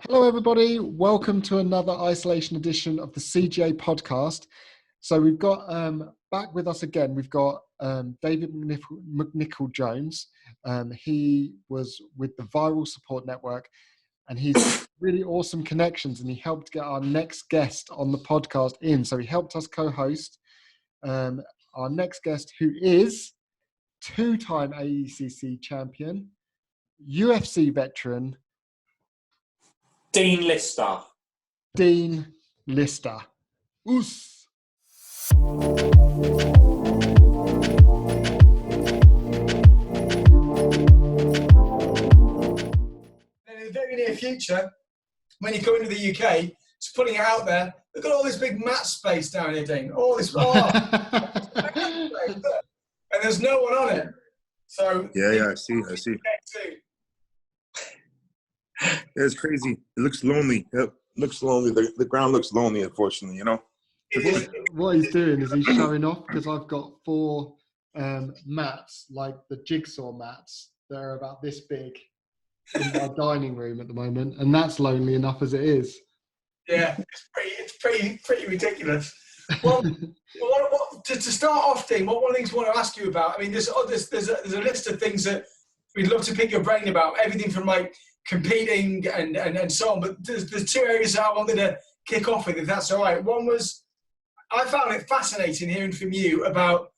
Hello, everybody. Welcome to another isolation edition of the CGA podcast. So we've got back with us again. We've got David McNicol-Jones. He was with the Viral Support Network, and he's really awesome connections. And he helped get our next guest on the podcast in. So he helped us co-host our next guest, who is two-time ADCC champion, UFC veteran, Dean Lister. Dean Lister. Oos. In the very near future, when you come into the UK, just putting it out there, look at all this big mat space down here, Dean. All this, and there's no one on it. So yeah, I see. It's crazy. It looks lonely. It looks lonely. The ground looks lonely, unfortunately, you know. What he's doing is he's showing off, because I've got four mats, like the jigsaw mats. They're about this big in my dining room at the moment, and that's lonely enough as it is. Yeah, it's pretty ridiculous. Well, to start off, Dean, one of the things I want to ask you about, I mean, there's a list of things that we'd love to pick your brain about, everything from like competing and so on, but there's two areas that I wanted to kick off with, if that's all right. One was, I found it fascinating hearing from you about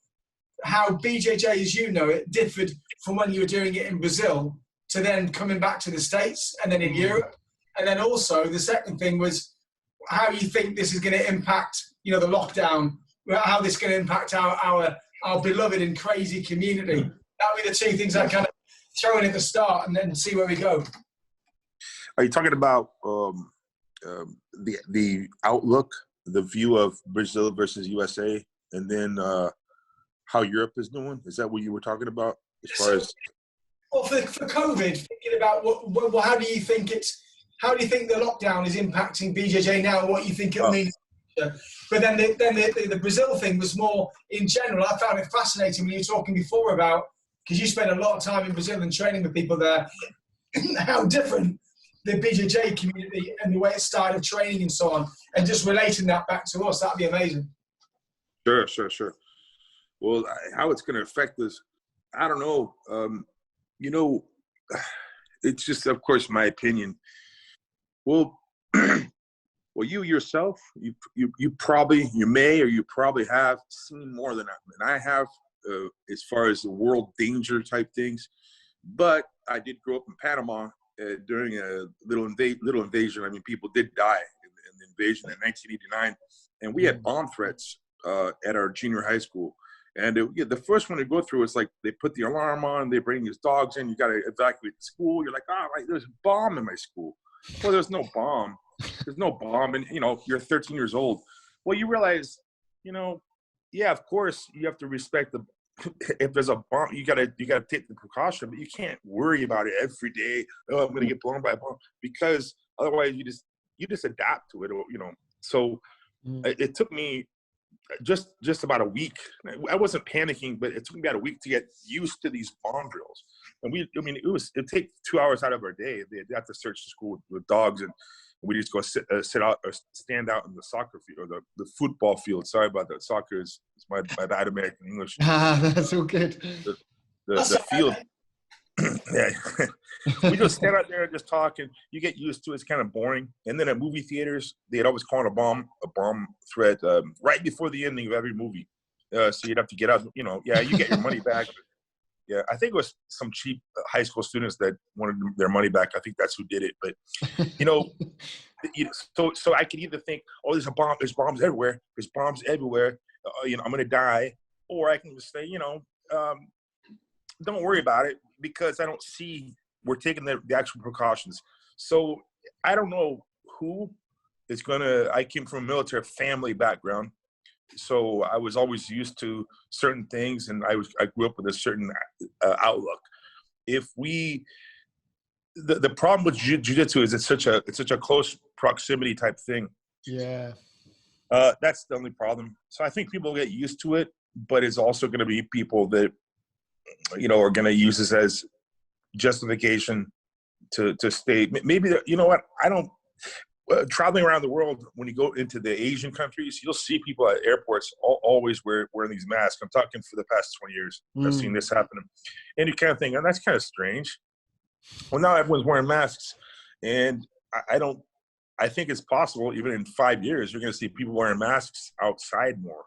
how BJJ, as you know it, differed from when you were doing it in Brazil to then coming back to the States and then in Europe. And then also the second thing was how you think this is going to impact, you know, the lockdown, how this is going to impact our beloved and crazy community. That would be the two things I kind of throw in at the start and then see where we go. Are you talking about the outlook, the view of Brazil versus USA, and then how Europe is doing? Is that what you were talking about as far as? Well, for COVID, thinking about how do you think the lockdown is impacting BJJ now, and what you think it'll mean? But then the Brazil thing was more in general. I found it fascinating when you were talking before about, because you spent a lot of time in Brazil and training with people there, how different the BJJ community and the way it started training and so on, and just relating that back to us. That'd be amazing. Sure. Well, how it's going to affect us, I don't know. You know, it's just, of course, my opinion. Well, you yourself, you probably have seen more than I have as far as the world danger type things. But I did grow up in Panama during a little invasion. I mean, people did die in the invasion in 1989, and we had bomb threats at our junior high school. And the first one to go through is like they put the alarm on, they bring these dogs in, you got to evacuate the school. You're like, there's a bomb in my school. Well, there's no bomb. There's no bomb, and you're 13 years old. Well, you realize, yeah, of course you have to respect if there's a bomb, you gotta take the precaution, but you can't worry about it every day. Oh, I'm gonna get blown by a bomb, because otherwise you just adapt to it, So it took me just about a week. I wasn't panicking, but it took me about a week to get used to these bomb drills. And it'd take 2 hours out of our day. They'd have to search the school with dogs, and we just go sit out or stand out in the soccer field or the football field. Sorry about that. Soccer is my bad American English. That's all good. The field. Yeah. We just stand out there and just talk, and you get used to it. It's kind of boring. And then at movie theaters, they'd always call it a bomb threat right before the ending of every movie. So you'd have to get out. You get your money back. Yeah, I think it was some cheap high school students that wanted their money back. I think that's who did it. But, so I could either think, oh, there's bombs everywhere. There's bombs everywhere. I'm going to die. Or I can just say, don't worry about it, because I don't see we're taking the actual precautions. So I don't know who is going to – I came from a military family background. So I was always used to certain things, and I grew up with a certain outlook. If the problem with jiu-jitsu is it's such a close proximity type thing. Yeah. That's the only problem. So I think people get used to it, but it's also going to be people that, are going to use this as justification to stay. Maybe you know what? I don't. Traveling around the world, when you go into the Asian countries, you'll see people at airports always wearing these masks. I'm talking for the past 20 years. I've seen this happen. And you kind of think, oh, that's kind of strange. Well, now everyone's wearing masks. And I think it's possible, even in 5 years, you're going to see people wearing masks outside more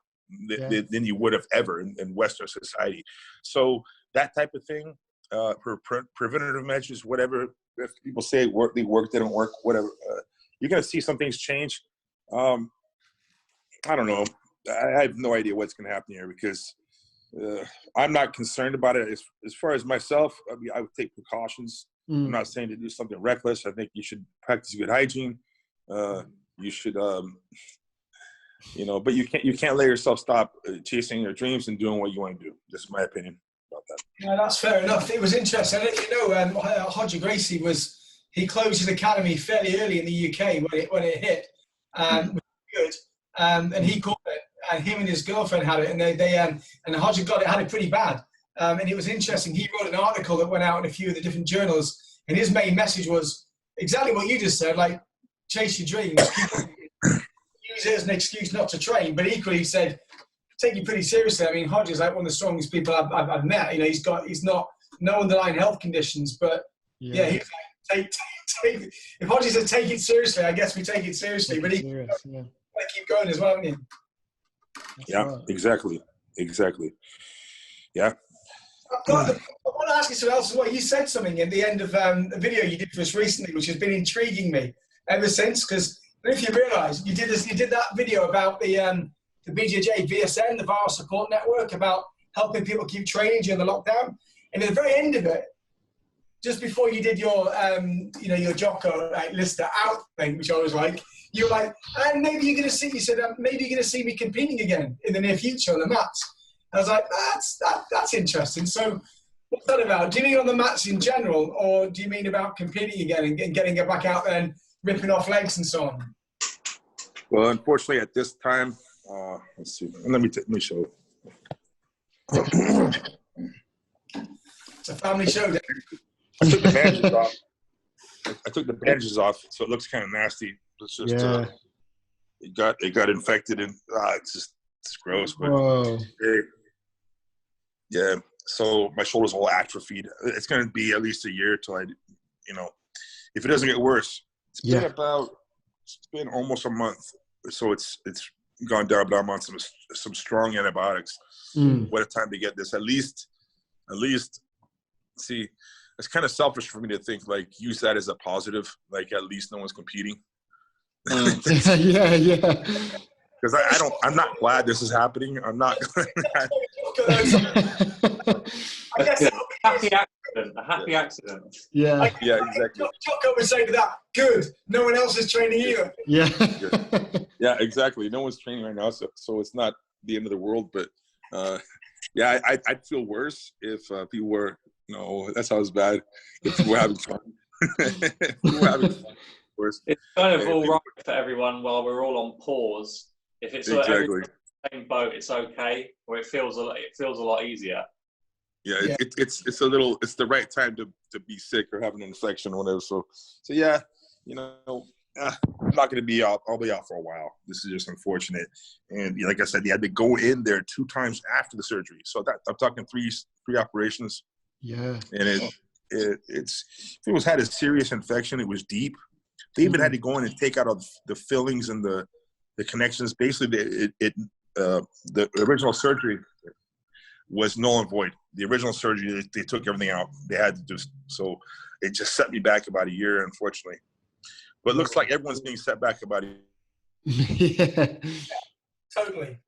than you would have ever in Western society. So that type of thing, preventative measures, whatever, if people say they work, they don't work, whatever, you're going to see some things change. I don't know. I have no idea what's going to happen here because I'm not concerned about it. As far as myself, I mean, I would take precautions. I'm not saying to do something reckless. I think you should practice good hygiene. You should, you know, but you can't let yourself stop chasing your dreams and doing what you want to do. Just my opinion about that. Yeah, that's fair enough. It was interesting. I don't know, Hodger Gracie he closed his academy fairly early in the UK when it hit, which was good. And he caught it, and him and his girlfriend had it, and and Hodger had it pretty bad. And it was interesting. He wrote an article that went out in a few of the different journals, and his main message was exactly what you just said, like, chase your dreams. Use it as an excuse not to train, but equally he said, take you pretty seriously. I mean, Hodger's like one of the strongest people I've met. You know, he's not no underlying health conditions, but yeah he's like, take. If Hodger said take it seriously, I guess we take it seriously. But he keep going as well, haven't you? Right. Exactly. Yeah. I want to ask you something else as well. You said something at the end of a video you did for us recently, which has been intriguing me ever since. Because if you realise, you did that video about the BJJ VSN, the Viral Support Network, about helping people keep training during the lockdown. And at the very end of it, just before you did your your Jocko Lister out thing, which I was like, you were like, and maybe you're going to see. You said maybe you're going to see me competing again in the near future on the mats. I was like, that's interesting. So what's that about? Do you mean on the mats in general, or do you mean about competing again and getting it back out there and ripping off legs and so on? Well, unfortunately, at this time, let's see. Let me show. It's a family show. I took the bandages off. I took the bandages off, so it looks kind of nasty. It's just it got infected, and it's gross. But yeah, so my shoulder's all atrophied. It's going to be at least a year till if it doesn't get worse. It's been almost a month, so it's gone down. But I'm on some strong antibiotics. What a time to get this. At least. See, it's kind of selfish for me to think use that as a positive. At least no one's competing. Yeah. Because I'm not glad this is happening. I'm not. A happy accident. Yeah. Exactly. Jocko would say to that, good. No one else is training either. Yeah. Yeah, exactly. No one's training right now, so it's not the end of the world. But I'd feel worse if people were. No, that sounds bad. If people were having fun. Worse. It's kind of all right for everyone while we're all on pause. If it's exactly the same boat, it's okay. Or it feels a lot easier. Yeah, it's a little. It's the right time to be sick or have an infection or whatever. So yeah, I'm not going to be out. I'll be out for a while. This is just unfortunate. And like I said, you had to go in there 2 times after the surgery. So I'm talking three operations. Yeah. And it had a serious infection. It was deep. They even had to go in and take out all the fillings and the connections. Basically, the original surgery was null and void. The original surgery, they took everything out. They had to do so. It just set me back about a year, unfortunately. But it looks like everyone's being set back about a year. Yeah. Totally.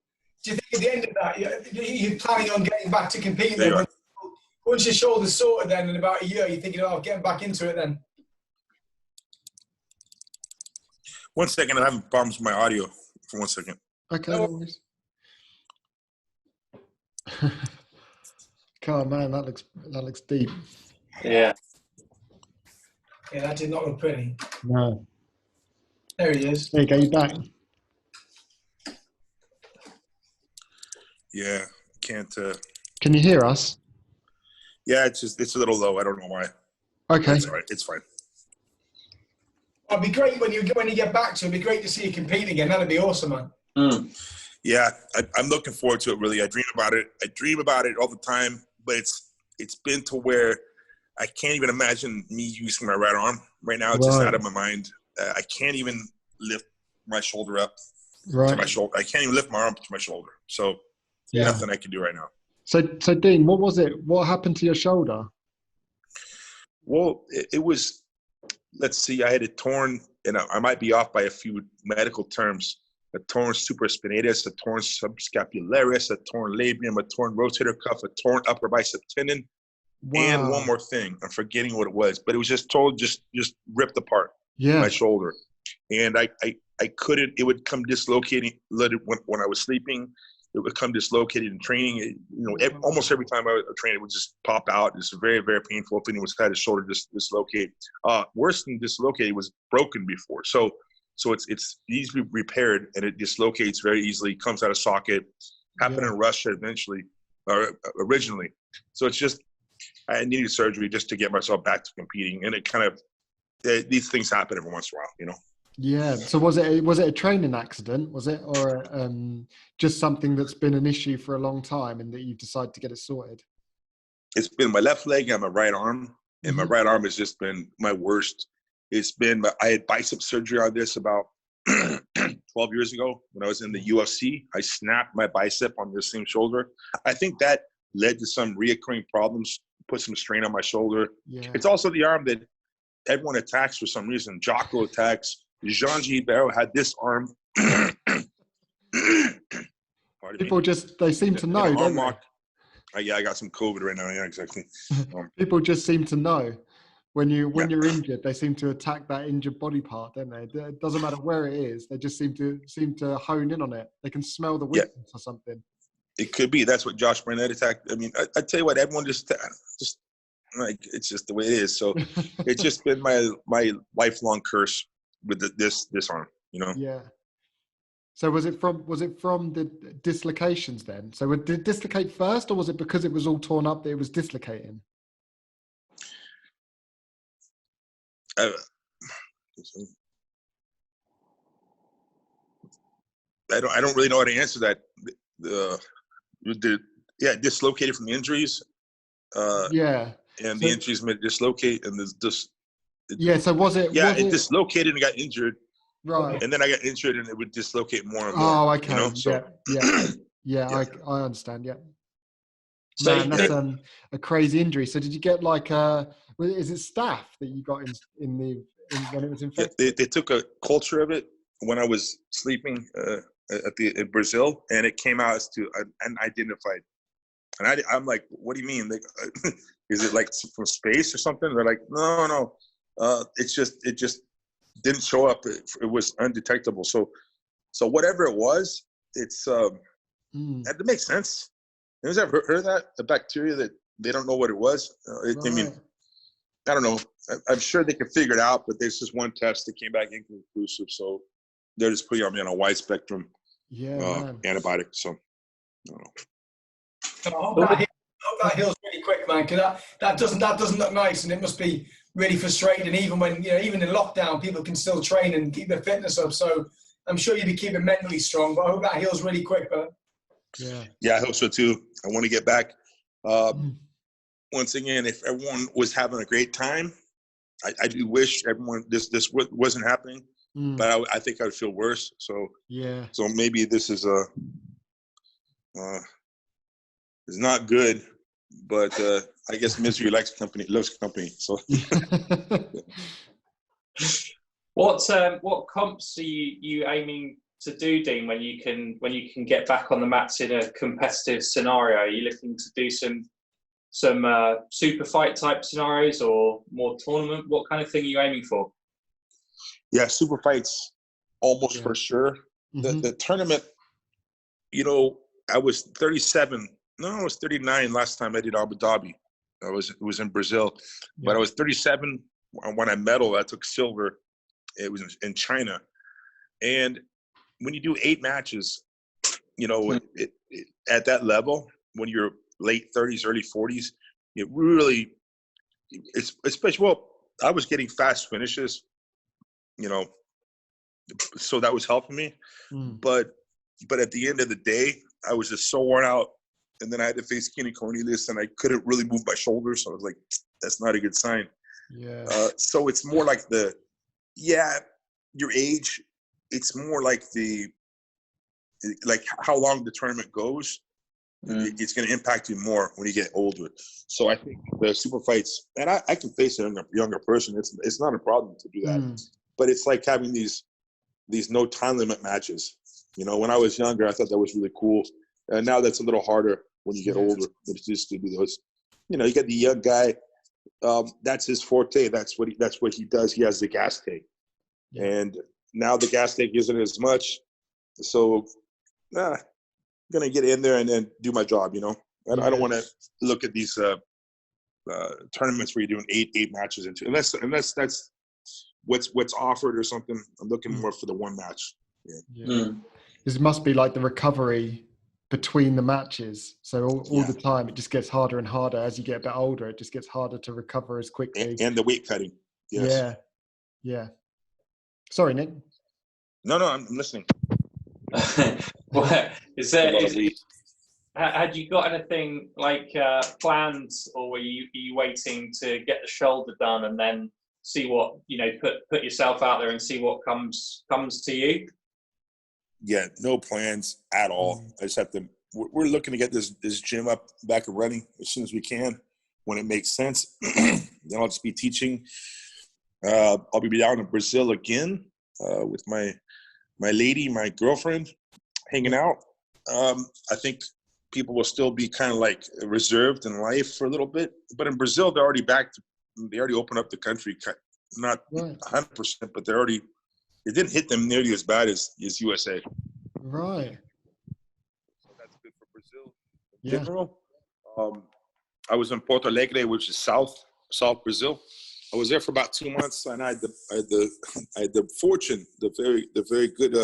Do you think at the end of that, you're planning on getting back to competing then? Once your shoulder's sorted then in about a year, you're thinking, getting back into it then? 1 second, I'm having problems with my audio for 1 second. Okay. God, man, that looks deep. Yeah. Yeah, that did not look pretty. No. There he is. There you go, you're back. Yeah, can't. Can you hear us? Yeah, it's a little low. I don't know why. Okay. It's all right. It's fine. It'd be great when you get back to it. It'd be great to see you compete again. That'd be awesome, man. Yeah, I'm looking forward to it, really. I dream about it. I dream about it all the time, but it's been to where I can't even imagine me using my right arm right now. It's just out of my mind. I can't even lift my shoulder up to my shoulder. I can't even lift my arm to my shoulder. So nothing I can do right now. So Dean, what was it? What happened to your shoulder? Well, it was, let's see, I had it torn, and I might be off by a few medical terms. A torn supraspinatus, a torn subscapularis, a torn labium, a torn rotator cuff, a torn upper bicep tendon, and one more thing. I'm forgetting what it was, but it was just ripped apart. My shoulder, and I couldn't. It would come dislocating when I was sleeping. It would come dislocated in training. Almost every time I would train, it would just pop out. It's very, very painful. If anyone had his shoulder dislocate, worse than dislocated, was broken before. So it's easily repaired, and it dislocates very easily. Comes out of socket. Happened in Russia originally. So it's just I needed surgery just to get myself back to competing, and it kind of these things happen every once in a while, Yeah. So was it a training accident? Was it, or just something that's been an issue for a long time, and that you decided to get it sorted? It's been my left leg and my right arm, and my right arm has just been my worst. I had bicep surgery on this about 12 years ago when I was in the UFC. I snapped my bicep on the same shoulder. I think that led to some reoccurring problems, put some strain on my shoulder. Yeah. It's also the arm that everyone attacks for some reason. Jocko attacks. Jean-Gilles Barreau had this arm. People they seem to know, don't they? Yeah, I got some COVID right now. Yeah, exactly. People just seem to know. When you're injured, they seem to attack that injured body part, don't they? It doesn't matter where it is. They just seem to hone in on it. They can smell the weakness or something. It could be. That's what Josh Barnett attacked. I mean, I tell you what, everyone just like, it's just the way it is. So it's just been my lifelong curse with this arm, Yeah. So was it from the dislocations then? So did it dislocate first, or was it because it was all torn up that it was dislocating? I don't really know how to answer that. Dislocated from the injuries. And the injuries may dislocate, and there's just. So was it? Yeah, it dislocated and got injured. Right. And then I got injured, and it would dislocate more and more. Oh, okay. I understand. Yeah. So man, that's a crazy injury. So did you get is it staph that you got in when it was infected? Yeah, they took a culture of it when I was sleeping in Brazil, and it came out as to unidentified. And I'm like, what do you mean? Is it like from space or something? They're like, no. It just didn't show up. It was undetectable. So whatever it was, that makes sense. Have you ever heard of that? A bacteria that they don't know what it was? I mean, I don't know. I'm sure they can figure it out, but there's just one test that came back inconclusive. So they're just putting me on a wide spectrum antibiotic. So I don't know. I hope that heals really quick, man, because that doesn't look nice, and it must be really frustrating. Even when even in lockdown, people can still train and keep their fitness up. So I'm sure you'll be keeping mentally strong. But I hope that heals really quick, man. Yeah, I hope so too. I want to get back. Once again, if everyone was having a great time, I do wish everyone this wasn't happening. But I think I would feel worse. So So maybe this is is not good, but I guess misery loves company. So. What comps are you aiming to do, Dean, when you can get back on the mats in a competitive scenario? Are you looking to do some super fight type scenarios or more tournament? What kind of thing are you aiming for? Yeah, super fights almost for sure. The tournament, I was 37. No, I was 39 last time I did Abu Dhabi. It was in Brazil, but I was 37 when I medaled. I took silver. It was in China, and when you do 8 matches, at that level, when you're late 30s, early 40s, it really, it's especially. Well, I was getting fast finishes you know, so that was helping me. But at the end of the day, I was just so worn out. And then I had to face Kenny Cornelius, and I couldn't really move my shoulders. So I was like, that's not a good sign. Yeah. So it's more like your age. It's more like how long the tournament goes. It's going to impact you more when you get older. So I think the super fights, and I can face a younger person. It's not a problem to do that. But it's like having these no time limit matches. You know, when I was younger, I thought that was really cool. And now that's a little harder when you get older. It's just to do those. You know, you get the young guy. That's his forte. That's what he does. He has the gas tank, and now the gas tank isn't as much. So, I'm gonna get in there and then do my job. You know, I don't want to look at these tournaments where you're doing eight matches into, unless that's what's offered or something. I'm looking more for the one match. Because it must be like the recovery between the matches. So all the time, it just gets harder and harder as you get a bit older. It just gets harder to recover as quickly. And the weight cutting. Yes. Yeah. Sorry, Nick. No, I'm listening. Well, had you got anything like plans, or were you waiting to get the shoulder done and then see what, you know, put yourself out there and see what comes to you? Yeah, no plans at all. I just have to. We're looking to get this gym back and running as soon as we can, when it makes sense. Then I'll just be teaching. I'll be down in Brazil again with my lady, my girlfriend, hanging out. I think people will still be kind of like reserved in life for a little bit, but in Brazil they're already back. They already opened up the country, not 100%, but they're already. It didn't hit them nearly as bad as USA. Right. So that's good for Brazil in general. I was in Porto Alegre, which is South Brazil. I was there for about 2 months, and I had the fortune, the very good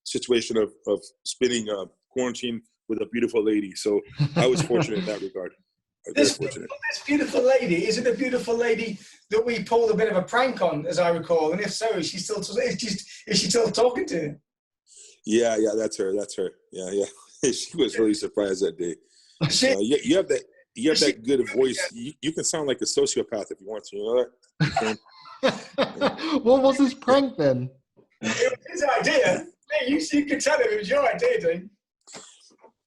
situation of spending quarantine with a beautiful lady. So I was fortunate in that regard. This beautiful lady, is it a beautiful lady that we pulled a bit of a prank on, as I recall? And if so, is she still talking to him? Yeah, that's her. Yeah. She was really surprised that day. You have that good voice. You can sound like a sociopath if you want to. You know that? What was this prank then? It was his idea. Hey, you could tell him it was your idea, Dean.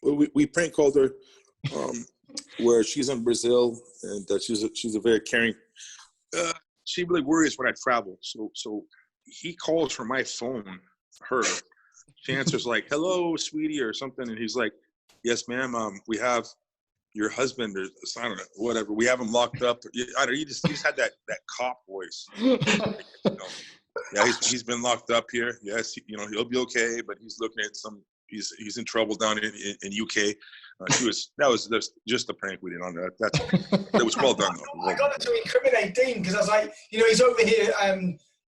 Well, we prank called her. Where she's in Brazil, and she's a very caring. She really worries when I travel, so he calls from my phone. Her, she answers like "Hello, sweetie" or something, and he's like, "Yes, ma'am. We have your husband, or I don't know, whatever. We have him locked up." I don't know. You just had that cop voice. You know? Yeah, he's been locked up here. Yes, he'll be okay, but he's looking at some. He's in trouble down in UK. That was just a prank we did on that. That was well done though. I got it to incriminate Dean because I was like, he's over here.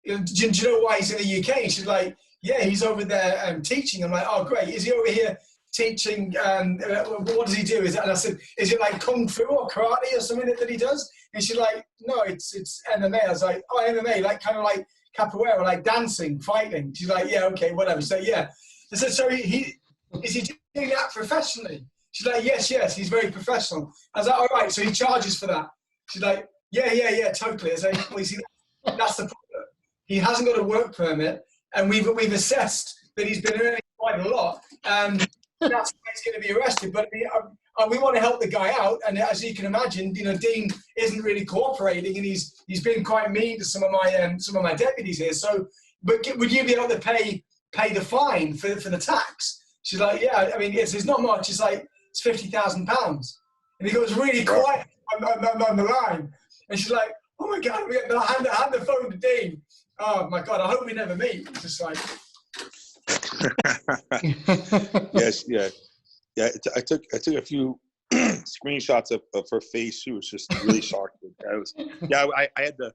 Do you know why he's in the UK? And she's like, yeah, he's over there teaching. I'm like, oh great, is he over here teaching? What does he do? And I said, is it like kung fu or karate or something that he does? And she's like, no, it's MMA. I was like, oh, MMA, like kind of like capoeira, like dancing, fighting. She's like, yeah, okay, whatever. So yeah. I said, so is he doing that professionally? She's like, yes, he's very professional. I was like, all right, so he charges for that. She's like, yeah, totally. I said, well, you see, that's the problem. He hasn't got a work permit, and we've assessed that he's been earning quite a lot. That's why he's going to be arrested. But we want to help the guy out, and as you can imagine, Dean isn't really cooperating, and he's been quite mean to some of my deputies here. So, but would you be able to pay the fine for the tax? She's like, yeah, I mean, it's not much. It's like, it's £50,000. And he goes really quiet on the line. And she's like, oh my God, I hand the phone to Dean. Oh my God, I hope we never meet. It's just like. Yes, yeah. I took a few screenshots of her face. She was just really shocked. I had the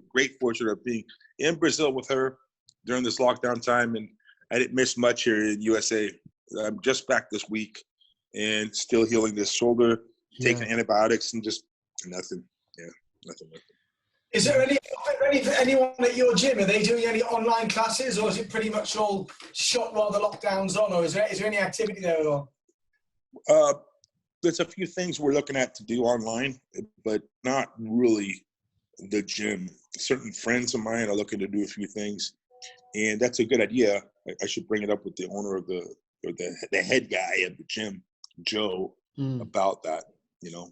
great fortune of being in Brazil with her during this lockdown time, and I didn't miss much here in USA. I'm just back this week and still healing this shoulder, taking antibiotics and just nothing. Yeah, nothing. Is there anyone at your gym? Are they doing any online classes, or is it pretty much all shut while the lockdown's on, or is there any activity there at all? There's a few things we're looking at to do online, but not really the gym. Certain friends of mine are looking to do a few things, and that's a good idea. I should bring it up with the owner of the head guy at the gym, Joe, about that.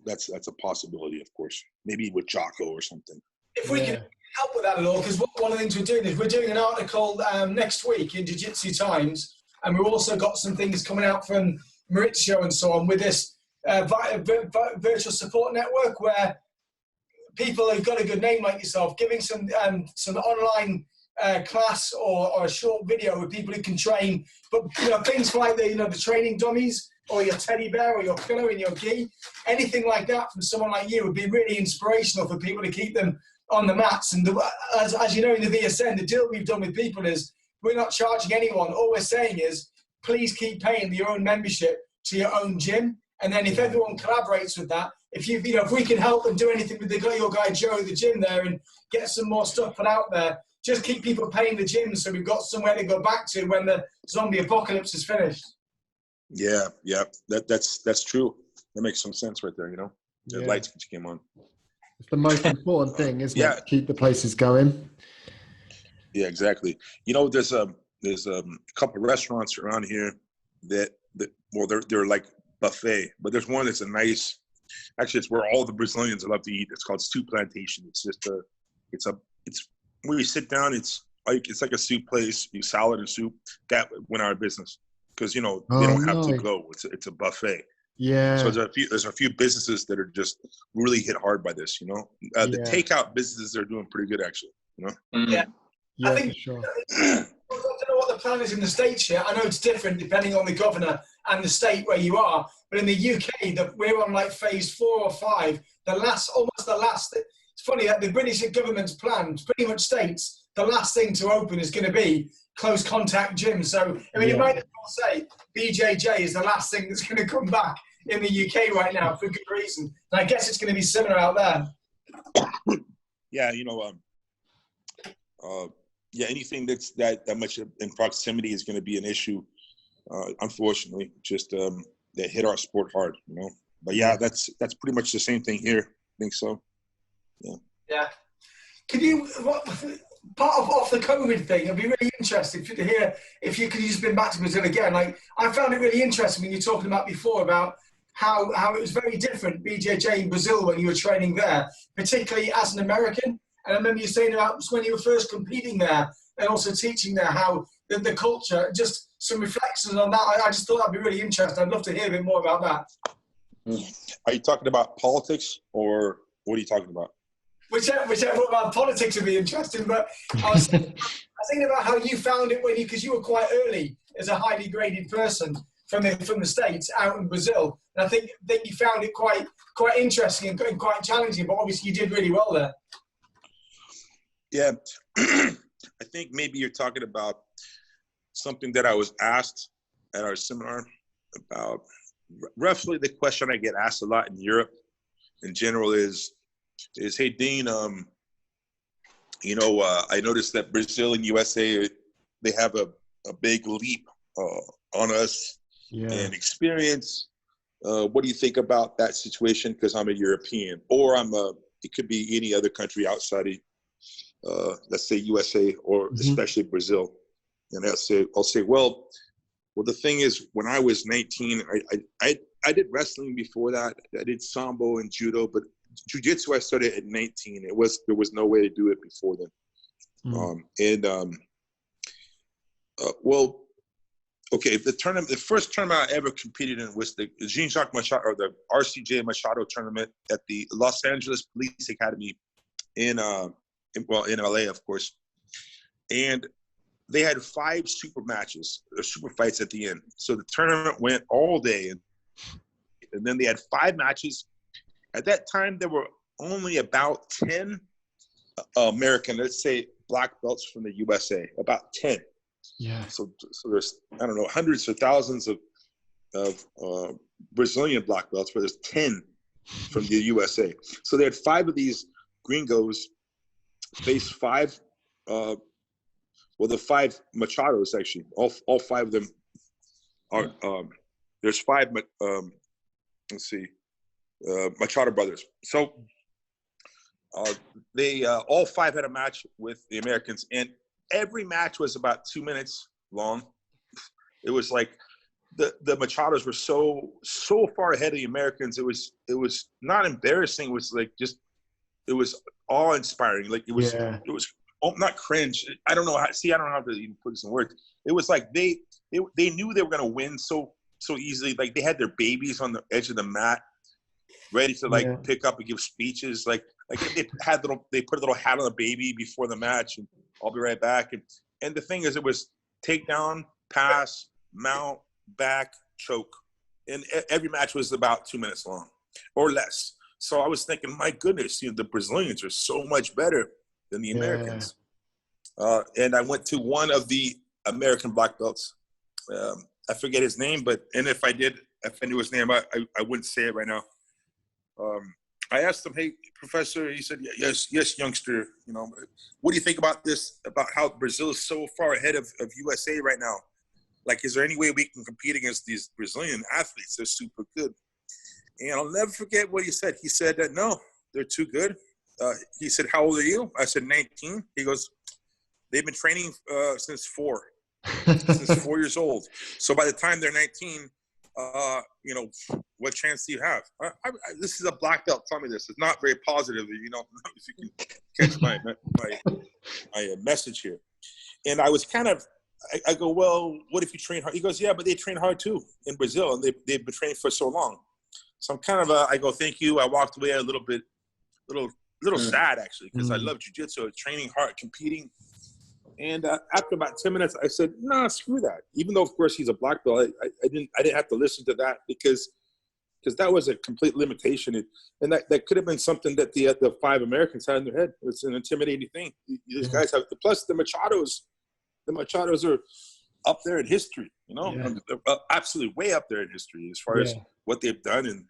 That's a possibility, of course. Maybe with Jocko or something. If we can help with that at all, because one of the things we're doing is we're doing an article next week in Jiu-Jitsu Times, and we've also got some things coming out from Maurizio and so on with this virtual support network, where people who've got a good name like yourself giving some online class or a short video with people who can train, but things like the training dummies, or your teddy bear, or your pillow in your gi, anything like that from someone like you would be really inspirational for people to keep them on the mats. And as you know, in the VSN, the deal we've done with people is we're not charging anyone. All we're saying is, please keep paying your own membership to your own gym. And then if everyone collaborates with that, if we can help and do anything with your guy Joe at the gym there and get some more stuff put out there, just keep people paying the gym so we've got somewhere to go back to when the zombie apocalypse is finished. Yeah, that's true. That makes some sense right there. The lights which came on. It's the most important thing, isn't it? To keep the places going. Yeah, exactly. There's a couple of restaurants around here that they're like buffet, but there's one that's a nice. Actually, it's where all the Brazilians love to eat. It's called Stew Plantation. It's just it's where you sit down. It's like a soup place. You salad and soup. That went out of business because they don't have to go. It's a buffet. Yeah. So there's a few businesses that are just really hit hard by this. The takeout businesses are doing pretty good actually. Yeah. Yeah, I think, for sure. I don't know what the plan is in the States yet. I know it's different depending on the governor and the state where you are. But in the UK, we're on like phase 4 or 5. Almost the last. It's funny that the British government's plan pretty much states the last thing to open is going to be close contact gyms. So, you might as well say BJJ is the last thing that's going to come back in the UK right now for good reason. And I guess it's going to be similar out there. Yeah, anything that's that much in proximity is going to be an issue. Unfortunately, just that hit our sport hard, But that's pretty much the same thing here. I think so. Yeah. Yeah. Can you part of off the COVID thing? I'd be really interested to hear if you could just been back to Brazil again. Like I found it really interesting when you were talking about before about how it was very different BJJ in Brazil when you were training there, particularly as an American. And I remember you saying about when you were first competing there and also teaching there how the culture, just some reflections on that. I just thought that'd be really interesting. I'd love to hear a bit more about that. Are you talking about politics or what are you talking about? Whichever about politics would be interesting, but I was thinking about how you found it because you were quite early as a highly graded person from the States out in Brazil. And I think you found it quite interesting and quite challenging, but obviously you did really well there. Yeah, I think maybe you're talking about something that I was asked at our seminar about. Roughly the question I get asked a lot in Europe in general is hey, Dean, I noticed that Brazil and USA, they have a big leap on us in experience. What do you think about that situation? Because I'm a European, or it could be any other country outside of let's say USA or especially Brazil. And I'll say, well, the thing is, when I was 19, I did wrestling before that. I did sambo and judo, but jiu-jitsu I started at 19. There was no way to do it before then. Okay, the first tournament I ever competed in was the Jean-Jacques Machado, or the RCJ Machado tournament at the Los Angeles Police Academy in LA, of course. And they had 5 super matches, or super fights at the end. So the tournament went all day. And then they had 5 matches. At that time, there were only about 10 American, let's say, black belts from the USA, about 10. Yeah. So there's, I don't know, hundreds or thousands of Brazilian black belts, but there's 10 from the USA. So they had 5 of these gringos faced 5. The 5 Machados actually. All 5 of them are. There's 5. Let's see, Machado brothers. So they all 5 had a match with the Americans, and every match was about 2 minutes long. It was like the Machados were so far ahead of the Americans. It was not embarrassing. It was like it was awe-inspiring. Like it was not cringe. I don't know how to even put this in words. It was like they knew they were going to win so easily. Like they had their babies on the edge of the mat, ready to pick up and give speeches. Like they put a little hat on the baby before the match, and I'll be right back. And the thing is, it was takedown, pass, mount, back, choke, and every match was about 2 minutes long or less. So I was thinking, my goodness, the Brazilians are so much better than the Americans. And I went to one of the American black belts. I forget his name, and if I knew his name, I wouldn't say it right now. I asked him, "Hey, professor," he said, yes, youngster, what do you think about this, about how Brazil is so far ahead of USA right now? Like, is there any way we can compete against these Brazilian athletes? They're super good. And I'll never forget what he said. He said that, no, they're too good. He said, how old are you? I said, 19. He goes, they've been training since 4 years old. So by the time they're 19, what chance do you have? This is a black belt telling me this. It's not very positive, if you can catch my message here. And I was I go, well, what if you train hard? He goes, yeah, but they train hard too in Brazil, and they've been training for so long. So I'm I go, thank you. I walked away a little sad, actually, because I love jiu-jitsu, training hard, competing. And after about 10 minutes, I said, nah, screw that. Even though, of course, he's a black belt, I didn't have to listen to that because that was a complete limitation. And that could have been something that the 5 Americans had in their head. It's an intimidating thing. These guys have, plus the Machados are up there in history, They're absolutely way up there in history as far as what they've done and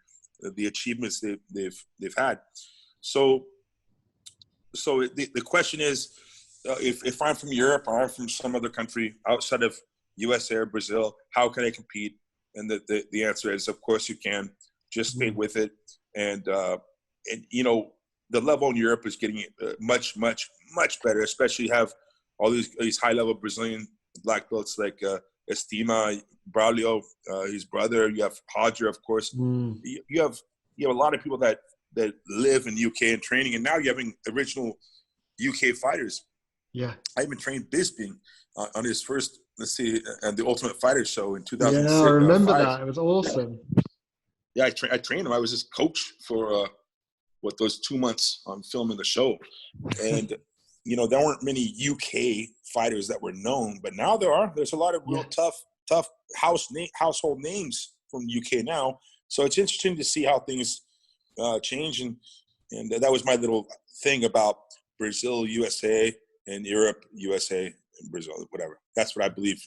the achievements they've had. So the question is, if I'm from Europe or I'm from some other country outside of USA or Brazil, how can I compete? And the answer is, of course you can. Just stay with it. And the level in Europe is getting much, much, much better, especially have all these high-level Brazilian black belts like Estima, Braulio, his brother. You have Hodger, of course. You have a lot of people that live in the UK and training, and now you're having original UK fighters. Yeah, I even trained Bisping on his first, at the Ultimate Fighter show in 2006. Yeah, I remember that. It was awesome. Yeah, I trained him. I was his coach for those 2 months on filming the show, and there weren't many UK fighters that were known, but now there are. There's a lot of real tough household names from the UK now. So it's interesting to see how things change, and that was my little thing about Brazil, USA, and Europe, USA, and Brazil, whatever. That's what I believe.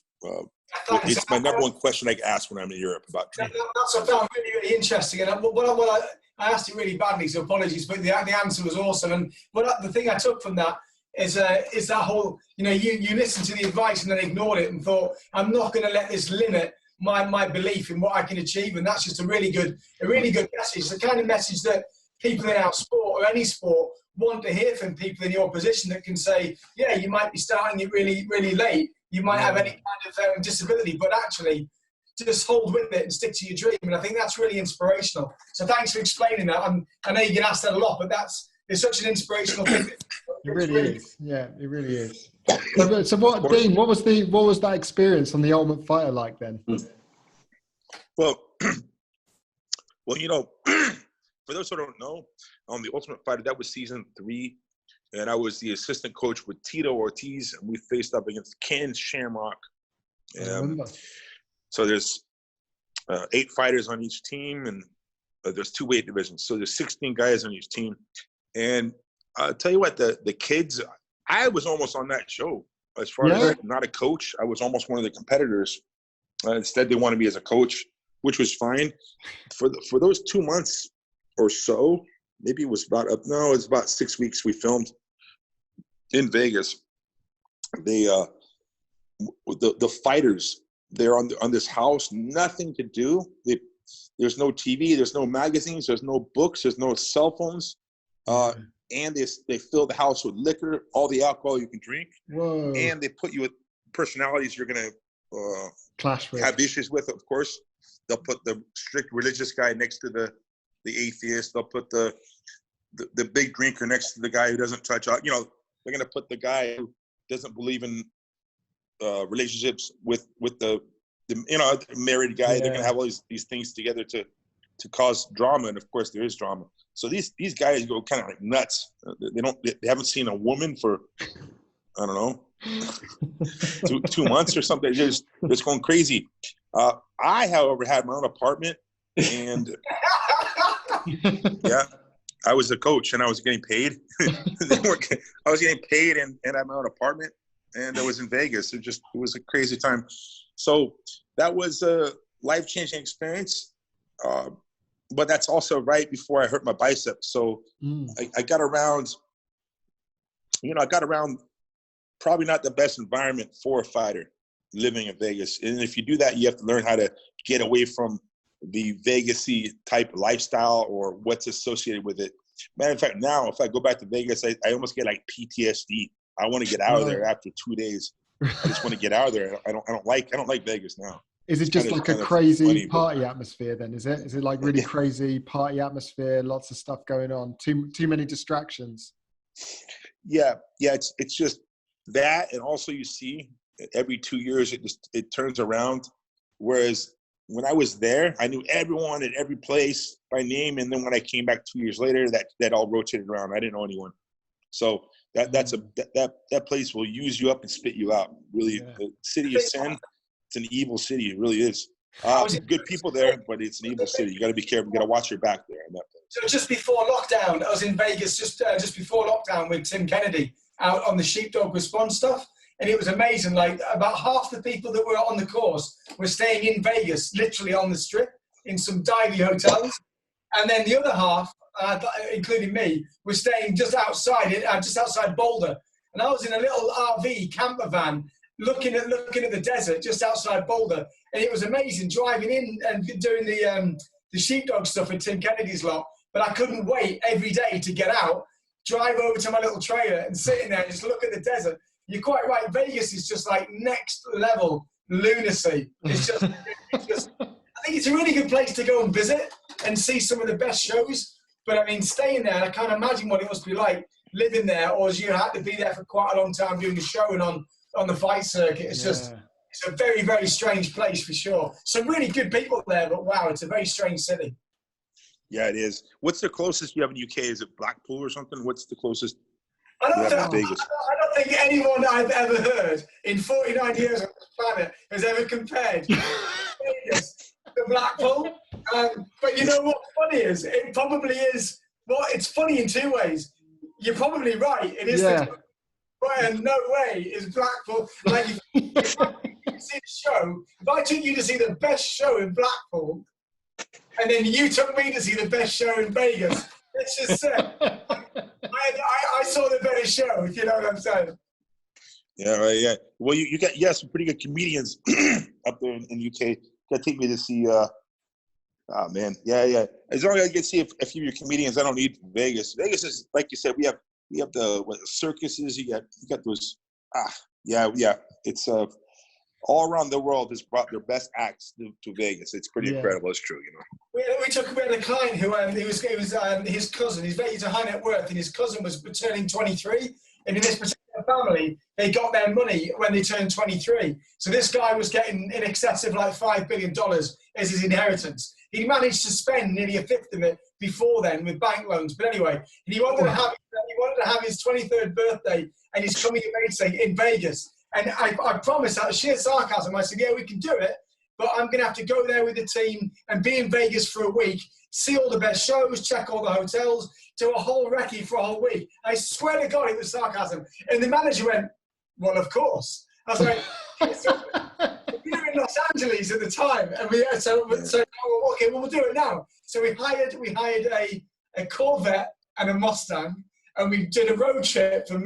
It's my number one question I ask when I'm in Europe about training. That's really, really interesting. And I asked it really badly, so apologies, but the answer was awesome. And the thing I took from that is that whole, you listened to the advice and then ignored it and thought, I'm not going to let this limit my belief in what I can achieve. And that's just a really good message. It's the kind of message that people in our sport or any sport want to hear from people in your position that can say, yeah, you might be starting it really, really late. You might have any kind of disability, but actually just hold with it and stick to your dream. And I think that's really inspirational. So thanks for explaining that. I know you get asked that a lot, but it's such an inspirational thing. It really is. Yeah, it really is. So what, Dean, what was that experience on the Ultimate Fighter like then? Well, for those who don't know, on the Ultimate Fighter, that was season 3, and I was the assistant coach with Tito Ortiz, and we faced up against Ken Shamrock. So there's 8 fighters on each team, and there's 2 weight divisions. So there's 16 guys on each team. And I'll tell you what, the kids, I was almost on that show. As far as not a coach, I was almost one of the competitors. Instead, they wanted me as a coach, which was fine. For those 2 months or so, maybe it was about 6 weeks we filmed. in Vegas, they the fighters, they're on this house, nothing to do. There's no TV, there's no magazines, there's no books, there's no cell phones, and they fill the house with liquor, all the alcohol you can drink. Whoa. And they put you with personalities you're gonna clash with, have issues with. Of course, they'll put the strict religious guy next to the atheist. They'll put the big drinker next to the guy who doesn't touch. You know, they're gonna put the guy who doesn't believe in relationships with the married guy. They're gonna have all these things together to cause drama, and of course there is drama. So these guys go kind of like nuts. They haven't seen a woman for, I don't know, 2 months or something. Just going crazy. I, however, had my own apartment, and yeah, I was a coach and I was getting paid. I was getting paid and I had my own apartment, and I was in Vegas. It was a crazy time. So that was a life-changing experience. But that's also right before I hurt my bicep. So I got around, probably not the best environment for a fighter living in Vegas. And if you do that, you have to learn how to get away from the Vegas-y type lifestyle or what's associated with it. Matter of fact, now if I go back to Vegas, I almost get like PTSD. I want to get out of there after 2 days. I just want to get out of there. I don't like Vegas now. Is it just like a crazy party atmosphere then? Is it like really crazy party atmosphere? Lots of stuff going on. Too many distractions. Yeah. It's just that, and also you see every 2 years it turns around. Whereas when I was there, I knew everyone at every place by name, and then when I came back 2 years later, that all rotated around. I didn't know anyone. So that place will use you up and spit you out. Really, the city of sin. It's an evil city. It really is. Good people there, but it's an evil city. You got to be careful. You got to watch your back there. In that place. So just before lockdown, I was in Vegas just before lockdown with Tim Kennedy out on the sheepdog response stuff, and it was amazing. Like about half the people that were on the course were staying in Vegas, literally on the strip in some divey hotels, and then the other half, including me, were staying just outside Boulder, and I was in a little RV camper van. Looking at the desert just outside Boulder, and it was amazing driving in and doing the sheepdog stuff with Tim Kennedy's lot. But I couldn't wait every day to get out, drive over to my little trailer, and sit in there and just look at the desert. You're quite right. Vegas is just like next level lunacy. It's just I think it's a really good place to go and visit and see some of the best shows. But I mean, staying there, I can't imagine what it must be like living there, or as you had to be there for quite a long time doing the show and on the fight circuit. It's just, it's a very, very strange place for sure. Some really good people there, but wow, it's a very strange city. Yeah, it is. What's the closest you have in the UK? Is it Blackpool or something? What's the closest? I don't think anyone I've ever heard in 49 years on this planet has ever compared Vegas to Blackpool. But you know what's funny is, it probably is, well, it's funny in two ways. You're probably right. It is and no way is Blackpool. Like, if I see the show, if I took you to see the best show in Blackpool, and then you took me to see the best show in Vegas, let's just say I saw the better show. If you know what I'm saying? Yeah, right. Yeah. Well, you got some pretty good comedians up there in the UK. Got to take me to see. Oh man, yeah. As long as I get to see a few of your comedians, I don't need Vegas. Vegas is, like you said, we have the circuses. You got those. It's all around the world has brought their best acts to Vegas. It's pretty incredible. It's true, you know. We had a client who his cousin. He's a high net worth, and his cousin was turning 23. And in this particular family, they got their money when they turned 23. So this guy was getting in excess of like $5 billion as his inheritance. He managed to spend nearly a fifth of it before then with bank loans. But anyway, he wanted to have his 23rd birthday and his coming of age thing in Vegas. And I promised, out of sheer sarcasm, I said, yeah, we can do it, but I'm going to have to go there with the team and be in Vegas for a week, see all the best shows, check all the hotels, do a whole recce for a whole week. I swear to God, it was sarcasm. And the manager went, well, of course. I was like, so, we were in Los Angeles at the time, and we'll do it now. So we hired a Corvette and a Mustang, and we did a road trip from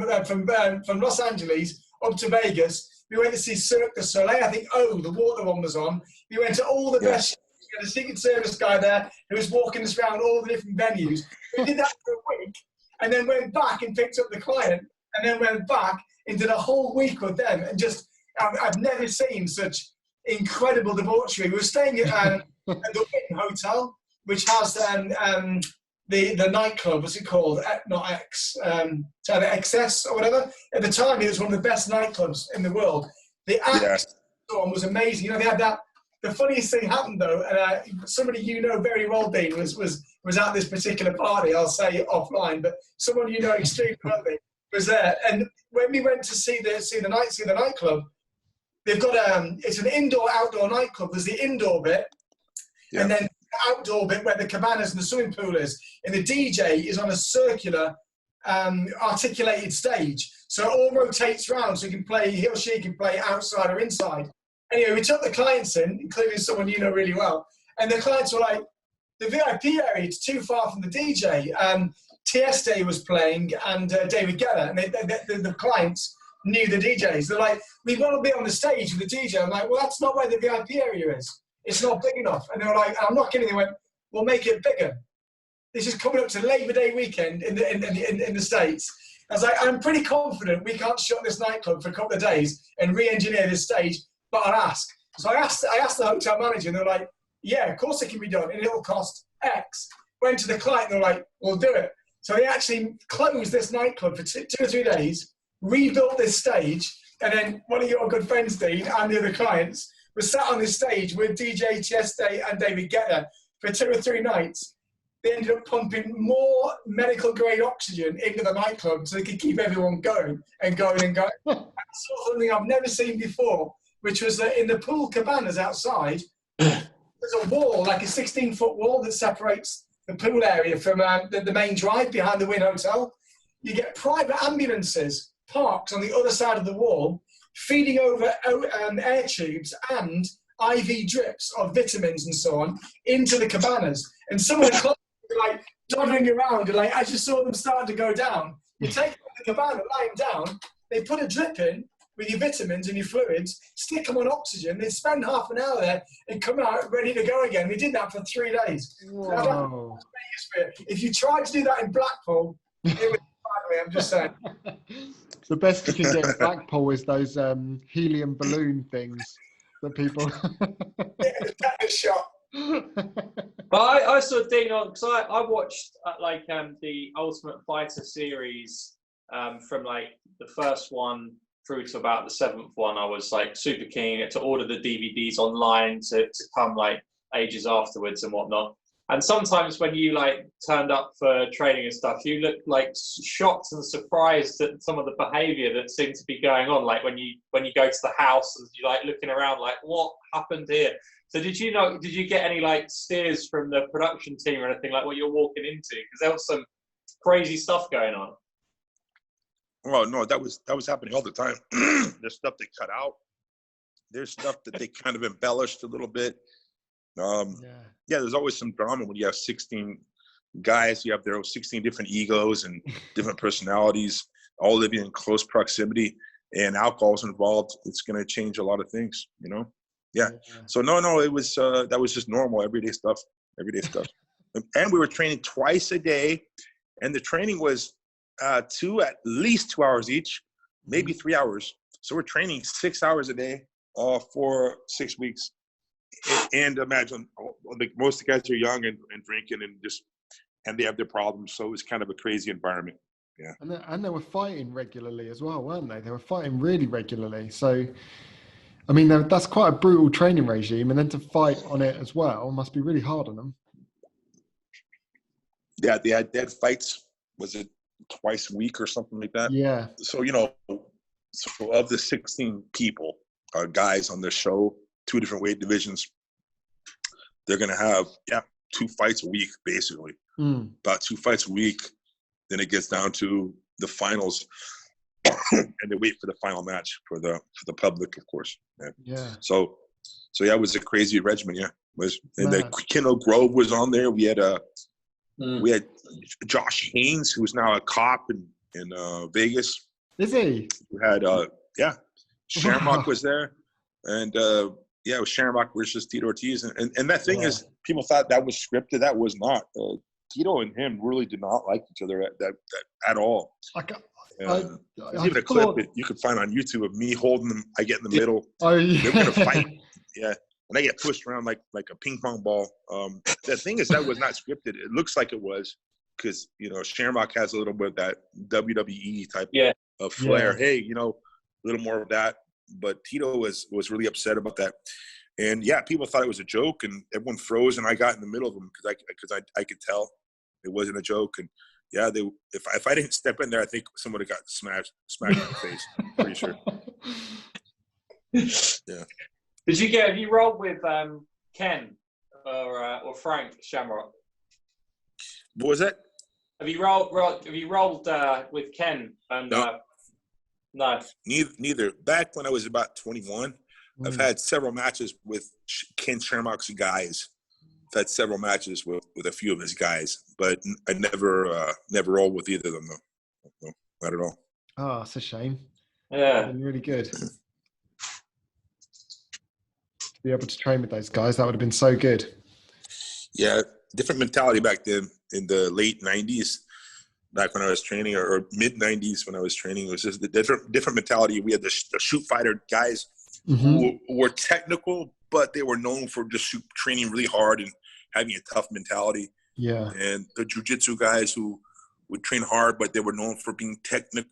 Los Angeles up to Vegas. We went to see Cirque du Soleil. I think, the water one was on. We went to all the best. We had a Secret Service guy there who was walking us around all the different venues. We did that for a week, and then went back and picked up the client, and then went back and did a whole week with them. And just, I've never seen such incredible debauchery. We were staying at the Wynn Hotel, which has the nightclub, what's it called? Not X, XS or whatever. At the time, it was one of the best nightclubs in the world. The act was amazing. You know, they had that. The funniest thing happened though, and somebody you know very well, Dean, was at this particular party. I'll say it offline, but someone you know extremely well was there. And when we went to see the nightclub, they've got it's an indoor-outdoor nightclub. There's the indoor bit, and then the outdoor bit where the cabanas and the swimming pool is. And the DJ is on a circular, articulated stage, so it all rotates around. So he or she can play outside or inside. Anyway, we took the clients in, including someone you know really well, and the clients were like, the VIP area is too far from the DJ. Tieste was playing and David Guetta, and the clients knew the DJs. They're like, we want to be on the stage with the DJ. I'm like, well, that's not where the VIP area is. It's not big enough. And they were like, I'm not kidding. They went, we'll make it bigger. This is coming up to Labor Day weekend in the States. I was like, I'm pretty confident we can't shut this nightclub for a couple of days and re-engineer this stage, but I'll ask. So I asked the hotel manager, and they're like, yeah, of course it can be done, and it'll cost X. Went to the client, and they're like, we'll do it. So they actually closed this nightclub for 2 or 3 days, rebuilt this stage, and then one of your good friends, Dean, and the other clients, was sat on this stage with DJ Tieste and David Guetta for 2 or 3 nights. They ended up pumping more medical-grade oxygen into the nightclub so they could keep everyone going and going and going. I saw something I've never seen before, which was that in the pool cabanas outside, there's a wall, like a 16-foot wall that separates the pool area from the main drive behind the Wynn Hotel. You get private ambulances parked on the other side of the wall, feeding over air tubes and IV drips of vitamins and so on into the cabanas. And some of the clubs were like dodging around, and like as you saw them starting to go down, you take the cabana lying down, they put a drip in with your vitamins and your fluids, stick them on oxygen, they spend half an hour there and come out ready to go again. We did that for 3 days. Wow. If you tried to do that in Blackpool, it would be I'm just saying. The best you can get in Blackpool is those helium balloon things that people... Yeah, shot. But I saw Dean on, because I watched the Ultimate Fighter series from like the first one through to about the 7th one. I was like super keen to order the DVDs online to come like ages afterwards and whatnot. And sometimes when you like turned up for training and stuff, you looked like shocked and surprised at some of the behaviour that seemed to be going on. Like when you go to the house and you're like looking around, like what happened here? So did you get any like steers from the production team or anything like what you're walking into? Because there was some crazy stuff going on. Oh no, that was happening all the time. There's stuff they cut out. There's stuff that they kind of embellished a little bit. Yeah, there's always some drama when you have 16 guys. You have their 16 different egos and different personalities, all living in close proximity, and alcohol's involved. It's going to change a lot of things, you know? Yeah. So no, it was that was just normal, everyday stuff. And we were training twice a day, and the training was at least 2 hours each, maybe 3 hours. So we're training 6 hours a day for 6 weeks. And imagine, like most of the guys are young and drinking and they have their problems. So it was kind of a crazy environment. Yeah. And they were fighting regularly as well, weren't they? They were fighting really regularly. So, I mean, that's quite a brutal training regime. And then to fight on it as well must be really hard on them. Yeah, they had fights, was it twice a week or something like that? Yeah. So, so of the 16 people, guys on the show, 2 different weight divisions, they're going to have 2 fights a week, basically. About 2 fights a week. Then it gets down to the finals, and they wait for the final match for the public, of course. Yeah. So yeah, it was a crazy regimen. Yeah, the Kernow Grove was on there. We had We had Josh Haynes, who's now a cop in Vegas. Is he? We had Shamrock was there, and it was Shamrock versus Tito Ortiz, and that thing is, people thought that was scripted. That was not. Tito and him really did not like each other at all. Even a clip that you could find on YouTube of me holding them. I get in the middle. Oh, yeah. They're gonna fight. Yeah, and I get pushed around like a ping pong ball. The thing is, that was not scripted. It looks like it was, because Shamrock has a little bit of that WWE type of flair. Yeah. Hey, a little more of that. But Tito was really upset about that. And people thought it was a joke, and everyone froze, and I got in the middle of them because I could tell it wasn't a joke. And if I didn't step in there, I think someone would have got smashed in the face. Pretty sure. Yeah. Have you rolled with Ken or Frank Shamrock? What was that? Have you rolled with Ken and no? Neither. Back when I was about 21, I've had several matches with Ken Shamrock's guys. I've had several matches with a few of his guys, but I never rolled with either of them, though. No, not at all. Oh, it's a shame. Yeah. Really good. To be able to train with those guys, that would have been so good. Yeah, different mentality back then in the late 90s. Back when I was training, or mid 90s when I was training, it was just the different mentality. We had the shoot fighter guys who were technical, but they were known for just training really hard and having a tough mentality. Yeah. And the jiu-jitsu guys who would train hard, but they were known for being technical,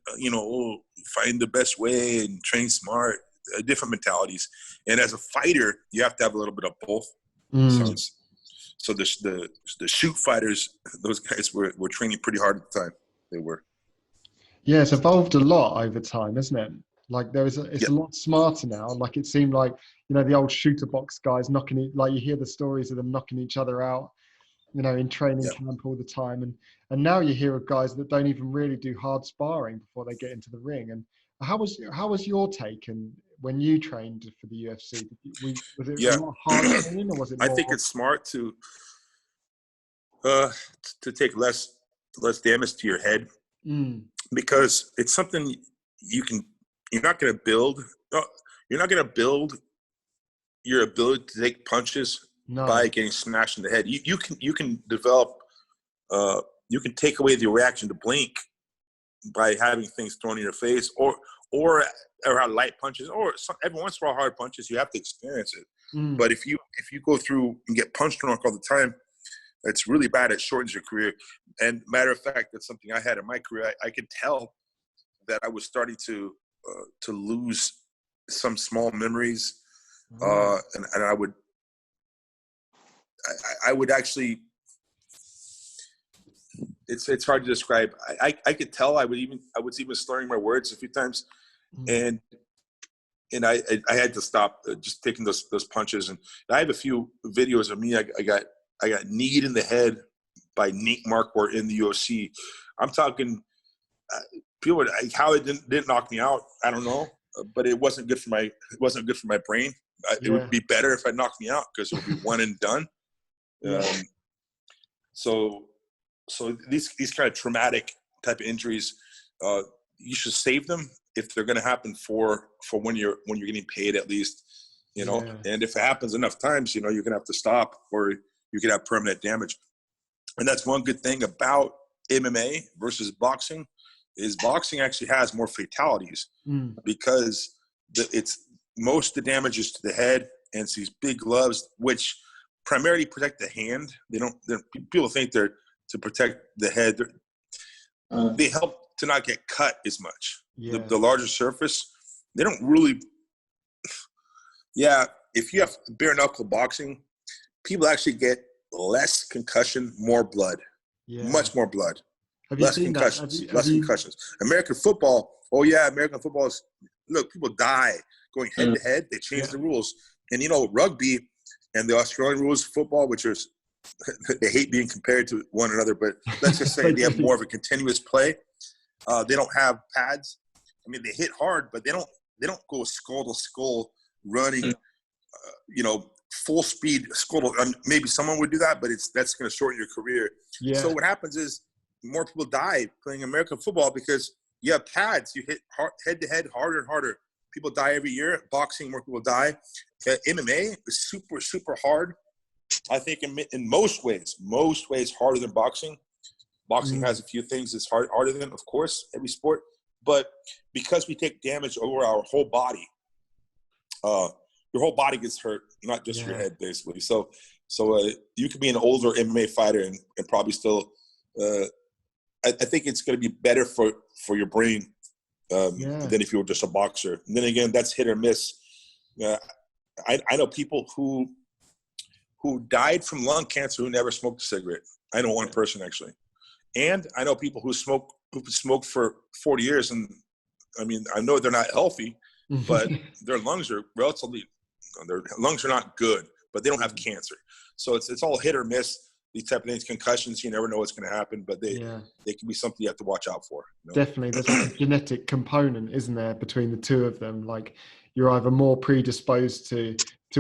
find the best way and train smart, different mentalities. And as a fighter, you have to have a little bit of both. So the shoot fighters, those guys were training pretty hard at the time. They were. Yeah, it's evolved a lot over time, isn't it? Like it's a lot smarter now. Like it seemed like, the old shooter box guys you hear the stories of them knocking each other out, in training camp all the time. And now you hear of guys that don't even really do hard sparring before they get into the ring. And how was your take when you trained for the UFC? Was it a lot hard training, or was it more? I think it's smart to take less damage to your head, because it's something you're not going to build. You're not going to build your ability to take punches by getting smashed in the head. You can develop. You can take away the reaction to blink by having things thrown in your face, or light punches, or every once in a while hard punches. You have to experience it. But if you go through and get punched drunk all the time, it's really bad. It shortens your career. And matter of fact, that's something I had in my career. I could tell that I was starting to lose some small memories, and I would actually. It's hard to describe. I could tell I was even slurring my words a few times, and I had to stop just taking those punches. And I have a few videos of me. I got kneed in the head by Nate Marquardt in the UFC. I'm talking people how it didn't knock me out. I don't know, but it wasn't good for my brain. It would be better if it knocked me out, because it would be one and done. So these kind of traumatic type of injuries, you should save them if they're going to happen for when you're getting paid, at least, And if it happens enough times, you're going to have to stop, or you could have permanent damage. And that's one good thing about MMA versus boxing, is boxing actually has more fatalities, because most of the damage is to the head, and it's these big gloves which primarily protect the hand. People think they're to protect the head. They help to not get cut as much. The larger surface, they don't really. If you have bare knuckle boxing, people actually get less concussion, more blood, much more blood, less concussions, concussions. American football, American football is, look, people die going head to head. They changed the rules, and rugby and the Australian rules of football, which are. They hate being compared to one another, but let's just say they have more of a continuous play. They don't have pads. I mean, they hit hard, but they don't go skull to skull running, full speed scuttle. Maybe someone would do that, but that's going to shorten your career. Yeah. So what happens is more people die playing American football because you have pads. You hit head to head harder and harder. People die every year. Boxing, more people die. MMA is super, super hard. I think in most ways harder than boxing. Boxing has a few things that's harder than, of course, every sport. But because we take damage over our whole body, your whole body gets hurt, not just your head, basically. So you could be an older MMA fighter and probably still. I think it's going to be better for your brain than if you were just a boxer. And then again, that's hit or miss. I know people who died from lung cancer who never smoked a cigarette. I know one person actually, and I know people who smoked for 40 years. And I mean, I know they're not healthy, but their lungs are not good, but they don't have cancer. So it's all hit or miss. These type of things, concussions, you never know what's going to happen, but they can be something you have to watch out for. You know? Definitely. There's like a genetic component, isn't there, between the two of them? Like you're either more predisposed to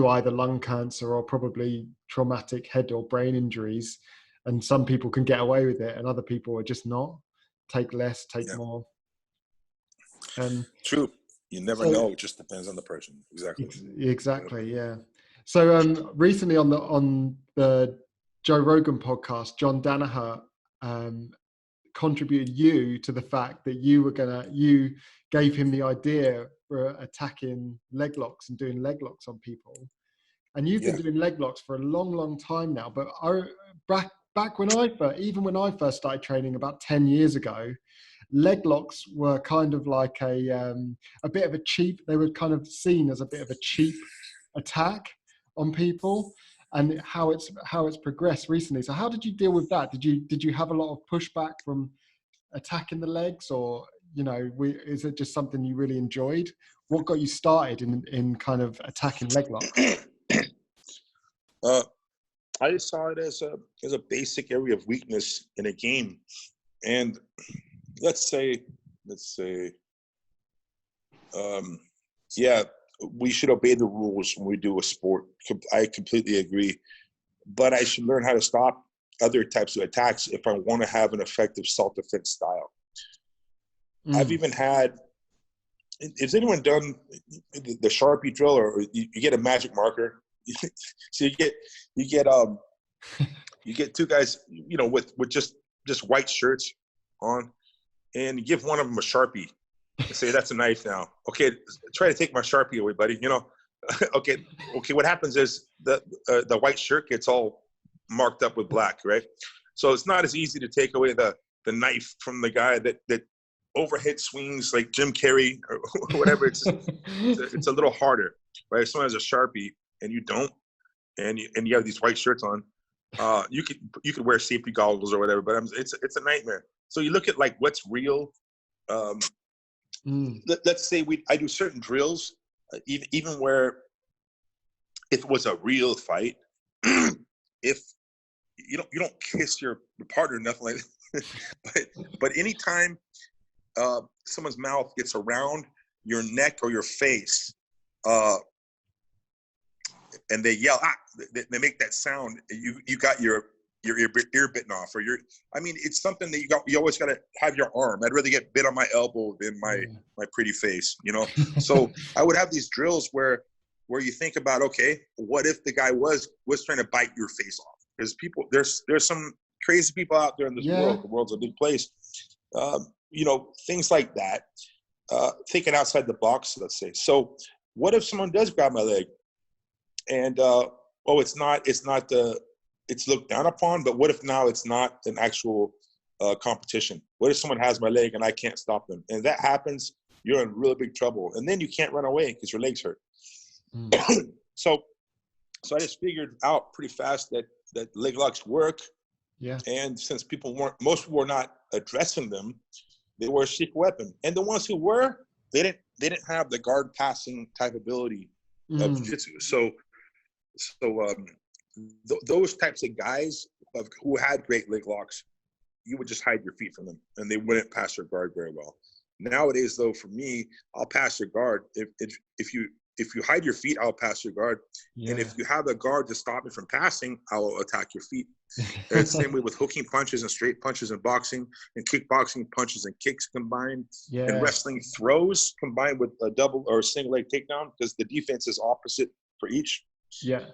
either lung cancer or probably traumatic head or brain injuries. And some people can get away with it and other people are just not. Take less, take more. True. You never know. It just depends on the person. Exactly. Exactly. Yeah. So recently on the Joe Rogan podcast, John Danaher contributed you to the fact that you gave him the idea for attacking leg locks and doing leg locks on people. And you've been doing leg locks for a long, long time now. But back when even when I first started training about 10 years ago, leg locks were kind of like a bit of a cheap, they were kind of seen as a bit of a cheap attack on people. And how it's progressed recently. So how did you deal with that? Did you have a lot of pushback from attacking the legs, or is it just something you really enjoyed? What got you started in kind of attacking leg locks? I just saw it as a basic area of weakness in a game, and let's say, we should obey the rules when we do a sport. I completely agree. But I should learn how to stop other types of attacks if I want to have an effective self-defense style. I've even had, has anyone done the Sharpie drill, or you get a magic marker? So you get two guys, with just white shirts on, and you give one of them a Sharpie. Say, that's a knife now. Okay, try to take my Sharpie away, buddy. Okay. What happens is the white shirt gets all marked up with black, right? So it's not as easy to take away the knife from the guy that overhead swings like Jim Carrey or whatever. It's a little harder, right? If someone has a Sharpie and you don't, and you have these white shirts on, you could wear safety goggles or whatever, but it's a nightmare. So you look at like what's real. Let's say I do certain drills, even where if it was a real fight, if you don't kiss your partner, nothing like that. but anytime someone's mouth gets around your neck or your face, and they yell, they make that sound, you got your ear bitten off, or it's something that you always got to have your arm. I'd rather get bit on my elbow than my pretty face, So I would have these drills where you think about, okay, what if the guy was trying to bite your face off? There's some crazy people out there in this world. The world's a big place. Things like that. Thinking outside the box, let's say. So what if someone does grab my leg and it's looked down upon, but what if now it's not an actual competition? What if someone has my leg and I can't stop them? And that happens, you're in really big trouble. And then you can't run away because your legs hurt. So I just figured out pretty fast that leg locks work. Yeah. And since most people were not addressing them, they were a secret weapon. And the ones who were, they didn't have the guard passing type ability of jiu-jitsu. So those types of guys who had great leg locks, you would just hide your feet from them and they wouldn't pass your guard very well. Nowadays, though, for me, I'll pass your guard if if you hide your feet, I'll pass your guard. Yeah. And if you have a guard to stop me from passing, I will attack your feet. It's the same way with hooking punches and straight punches in boxing, and kickboxing punches and kicks combined, and wrestling throws combined with a double or single leg takedown, because the defense is opposite for each. Yeah.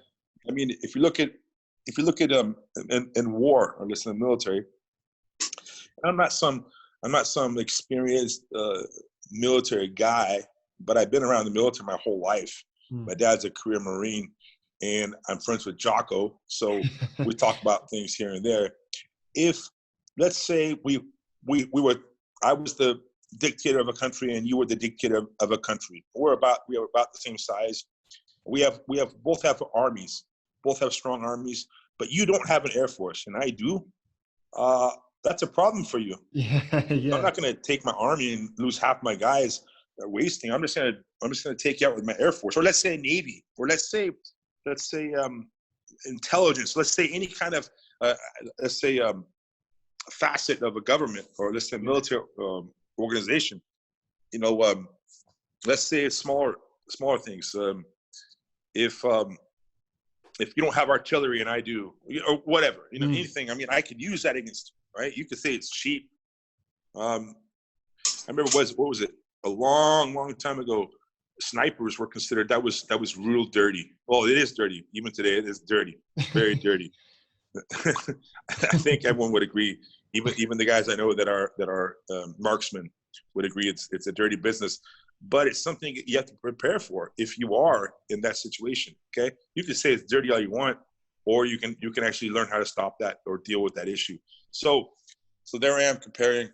I mean, if you look at in war, or listen, in the military, I'm not some experienced military guy, but I've been around the military my whole life. My dad's a career Marine, and I'm friends with Jocko, so we talk about things here and there. If, let's say, I was the dictator of a country and you were the dictator of a country, we are about the same size. We both have armies, both have strong armies, but you don't have an air force and I do. That's a problem for you. Yeah. I'm not going to take my army and lose half my guys. They're wasting. I'm just gonna take you out with my air force, or let's say Navy, or let's say intelligence. Let's say any kind of facet of a government, or let's say military organization. Let's say it's smaller things. If you don't have artillery and I do, or whatever, anything. I mean, I could use that against you, right? You could say it's cheap. I remember what was it? A long time ago, snipers were considered, that was real dirty. Well, it is dirty. Even today, it is dirty. Very dirty. I think everyone would agree. Even the guys I know that are marksmen would agree it's a dirty business. But it's something you have to prepare for if you are in that situation. Okay, you can say it's dirty all you want, or you can actually learn how to stop that or deal with that issue. So there I am comparing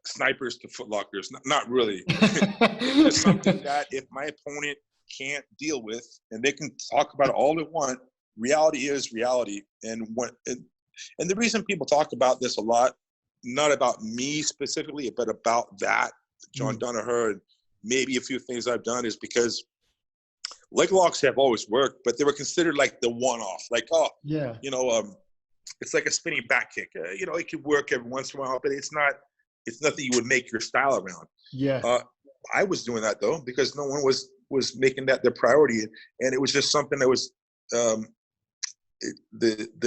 snipers to footlockers. Not really. It's just something that if my opponent can't deal with, and they can talk about it all they want, reality is reality. And the reason people talk about this a lot, not about me specifically, but about that, John Danaher, and maybe a few things I've done, is because leg locks have always worked, but they were considered like the one-off. Like, it's like a spinning back kick. It could work every once in a while, but it's nothing you would make your style around. Yeah. I was doing that though, because no one was making that their priority, and it was just something that was the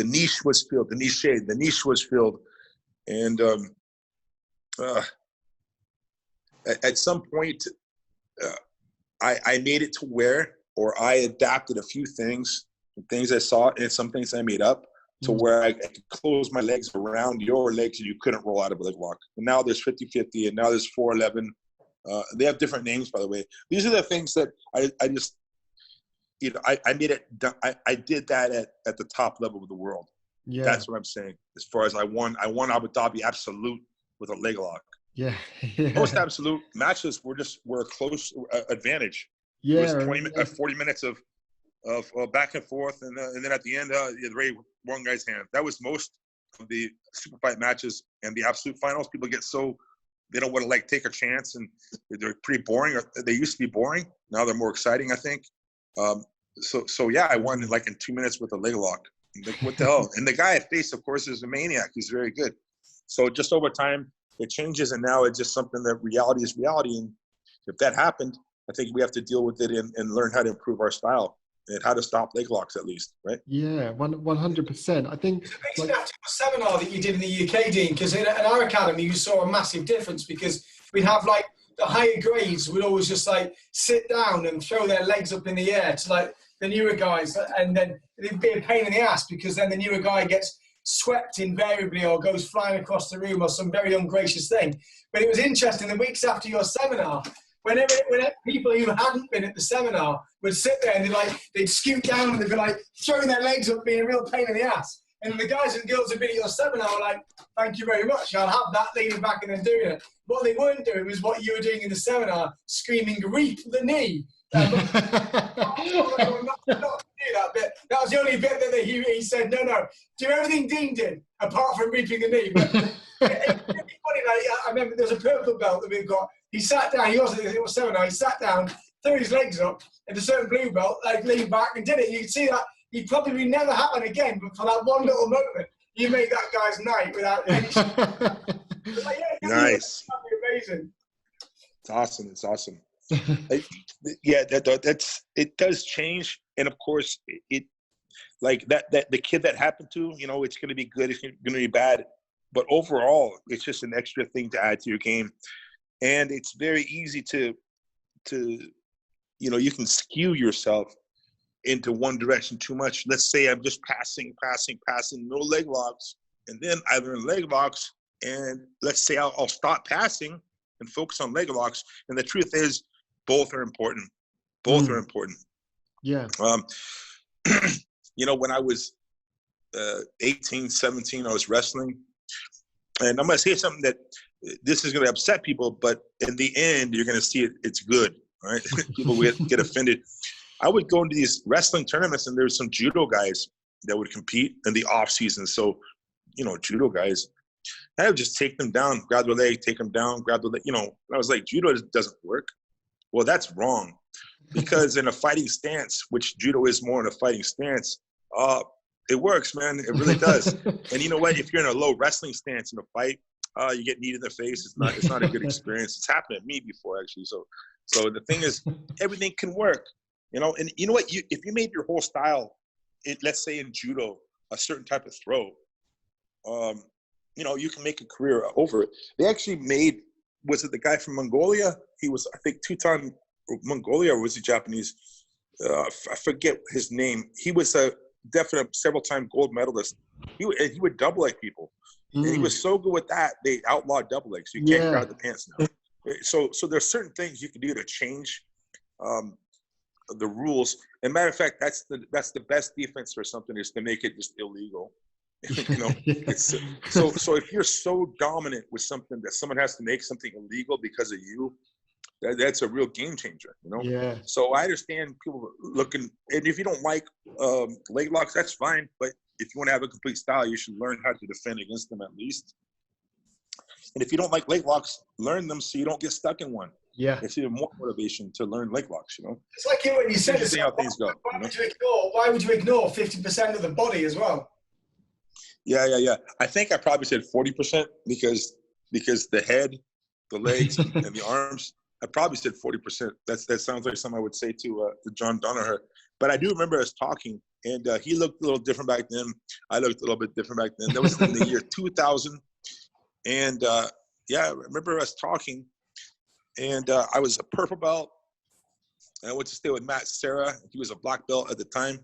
niche was filled, the niche was filled, and at some point I made it to where, or I adapted a few things I saw, and some things I made up, to where I could close my legs around your legs and you couldn't roll out of a leg lock. And now there's 50-50, and now there's 411. They have different names, by the way. These are the things that I just, I made it. I did that at the top level of the world. Yeah. That's what I'm saying. As far as I won Abu Dhabi absolute with a leg lock. Yeah. Most absolute matches were a close advantage. Yeah. It was 40 minutes of back and forth, and then at the end, the Ray one guy's hand. That was most of the super fight matches, and the absolute finals. People get so they don't want to take a chance, and they're pretty boring. They used to be boring. Now they're more exciting, I think. So yeah, I won in 2 minutes with a leg lock. What the hell? And the guy I faced, of course, is a maniac. He's very good. So just over time, it changes, and now it's just something that reality is reality. And if that happened, I think we have to deal with it and learn how to improve our style and how to stop leg locks, at least, right? Yeah, 100%. I think it's amazing after a seminar that you did in the UK, Dean, because in our academy you saw a massive difference, because we'd have the higher grades would always just sit down and throw their legs up in the air to the newer guys, and then it'd be a pain in the ass, because then the newer guy gets swept invariably or goes flying across the room or some very ungracious thing. But it was interesting, the weeks after your seminar, whenever people who hadn't been at the seminar would sit there and they'd scoot down and they'd be throwing their legs up, being a real pain in the ass. And the guys and girls who'd been at your seminar were thank you very much, I'll have that, leaning back and then doing it. What they weren't doing was what you were doing in the seminar, screaming, reap the knee. Not to do that bit. That was the only bit that he said, no, do everything Dean did, apart from reaping the knee. But it's really funny, I remember there's a purple belt that we've got. He sat down, it was seminar, he sat down, threw his legs up, and a certain blue belt, leaned back and did it. You can see that he probably never happened again, but for that one little moment, you made that guy's night without any Nice. That'd be amazing. It's awesome. Yeah, that's it does change, and of course it like that the kid that happened to, you know, it's going to be good, it's going to be bad, but overall it's just an extra thing to add to your game, and it's very easy to you know, you can skew yourself into one direction too much. Let's say I'm just passing, no leg locks, and then I learn leg locks, and let's say I'll stop passing and focus on leg locks, and the truth is both are important. Both are important. Yeah. You know, when I was 18, 17, I was wrestling. And I'm going to say something that this is going to upset people, but in the end, you're going to see it's good, right? People get offended. I would go into these wrestling tournaments, and there were some judo guys that would compete in the off season. So, you know, judo guys, I would just take them down, grab their leg, take them down, grab their leg. You know, I was like, judo doesn't work. Well, that's wrong, because in a fighting stance, which judo is more in a fighting stance, it works, man. It really does. And you know what? If you're in a low wrestling stance in a fight, you get kneed in the face. It's not a good experience. It's happened to me before, actually. So the thing is, everything can work, you know. And you know what? If you made your whole style, let's say in judo, a certain type of throw, you know, you can make a career over it. They actually made, was it the guy from Mongolia? He was, I think, 2-time Mongolia, or was he Japanese? I forget his name. He was a definite several-time gold medalist. He would double leg people. And he was so good with that, they outlawed double legs. You can't grab the pants now. So there's certain things you can do to change the rules. And matter of fact, that's the best defense for something, is to make it just illegal. You know, it's, so if you're so dominant with something that someone has to make something illegal because of you, that's a real game changer, you know? Yeah. So I understand people looking, and if you don't like leg locks, that's fine. But if you want to have a complete style, you should learn how to defend against them at least. And if you don't like leg locks, learn them so you don't get stuck in one. Yeah. It's even more motivation to learn leg locks, you know? It's like you when you said See how things go. Why would you ignore 50% of the body as well? Yeah. I think I probably said 40% because the head, the legs, and the arms. I probably said 40%. That sounds like something I would say to John Donaher. But I do remember us talking, and he looked a little different back then. I looked a little bit different back then. That was in the year 2000. And I remember us talking, and I was a purple belt. And I went to stay with Matt Serra. He was a black belt at the time.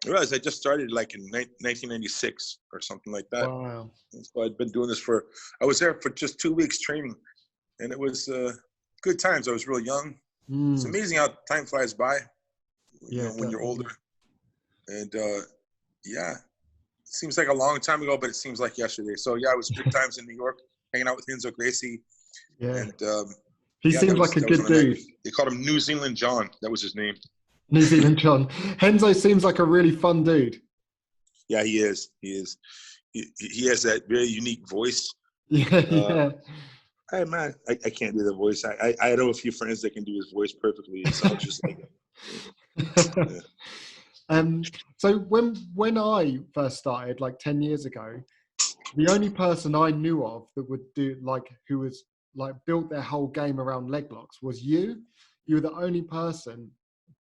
I realized I just started like in 1996 or something like that. Wow. And so I'd been doing this I was there for just 2 weeks training, and it was good times. I was real young. It's amazing how time flies by, you know, when you're older. And it seems like a long time ago, but it seems like yesterday. So it was good times in New York, hanging out with Renzo Gracie. Yeah. And he seemed like a good dude. They called him New Zealand John. That was his name. New Zealand John. Henzo seems like a really fun dude. Yeah, he is. He has that very unique voice. Yeah. Hey man, I can't do the voice. I know a few friends that can do his voice perfectly. It sounds just like it. Yeah. So when I first started, like 10 years ago, the only person I knew of that would do who was built their whole game around leg locks was you. You were the only person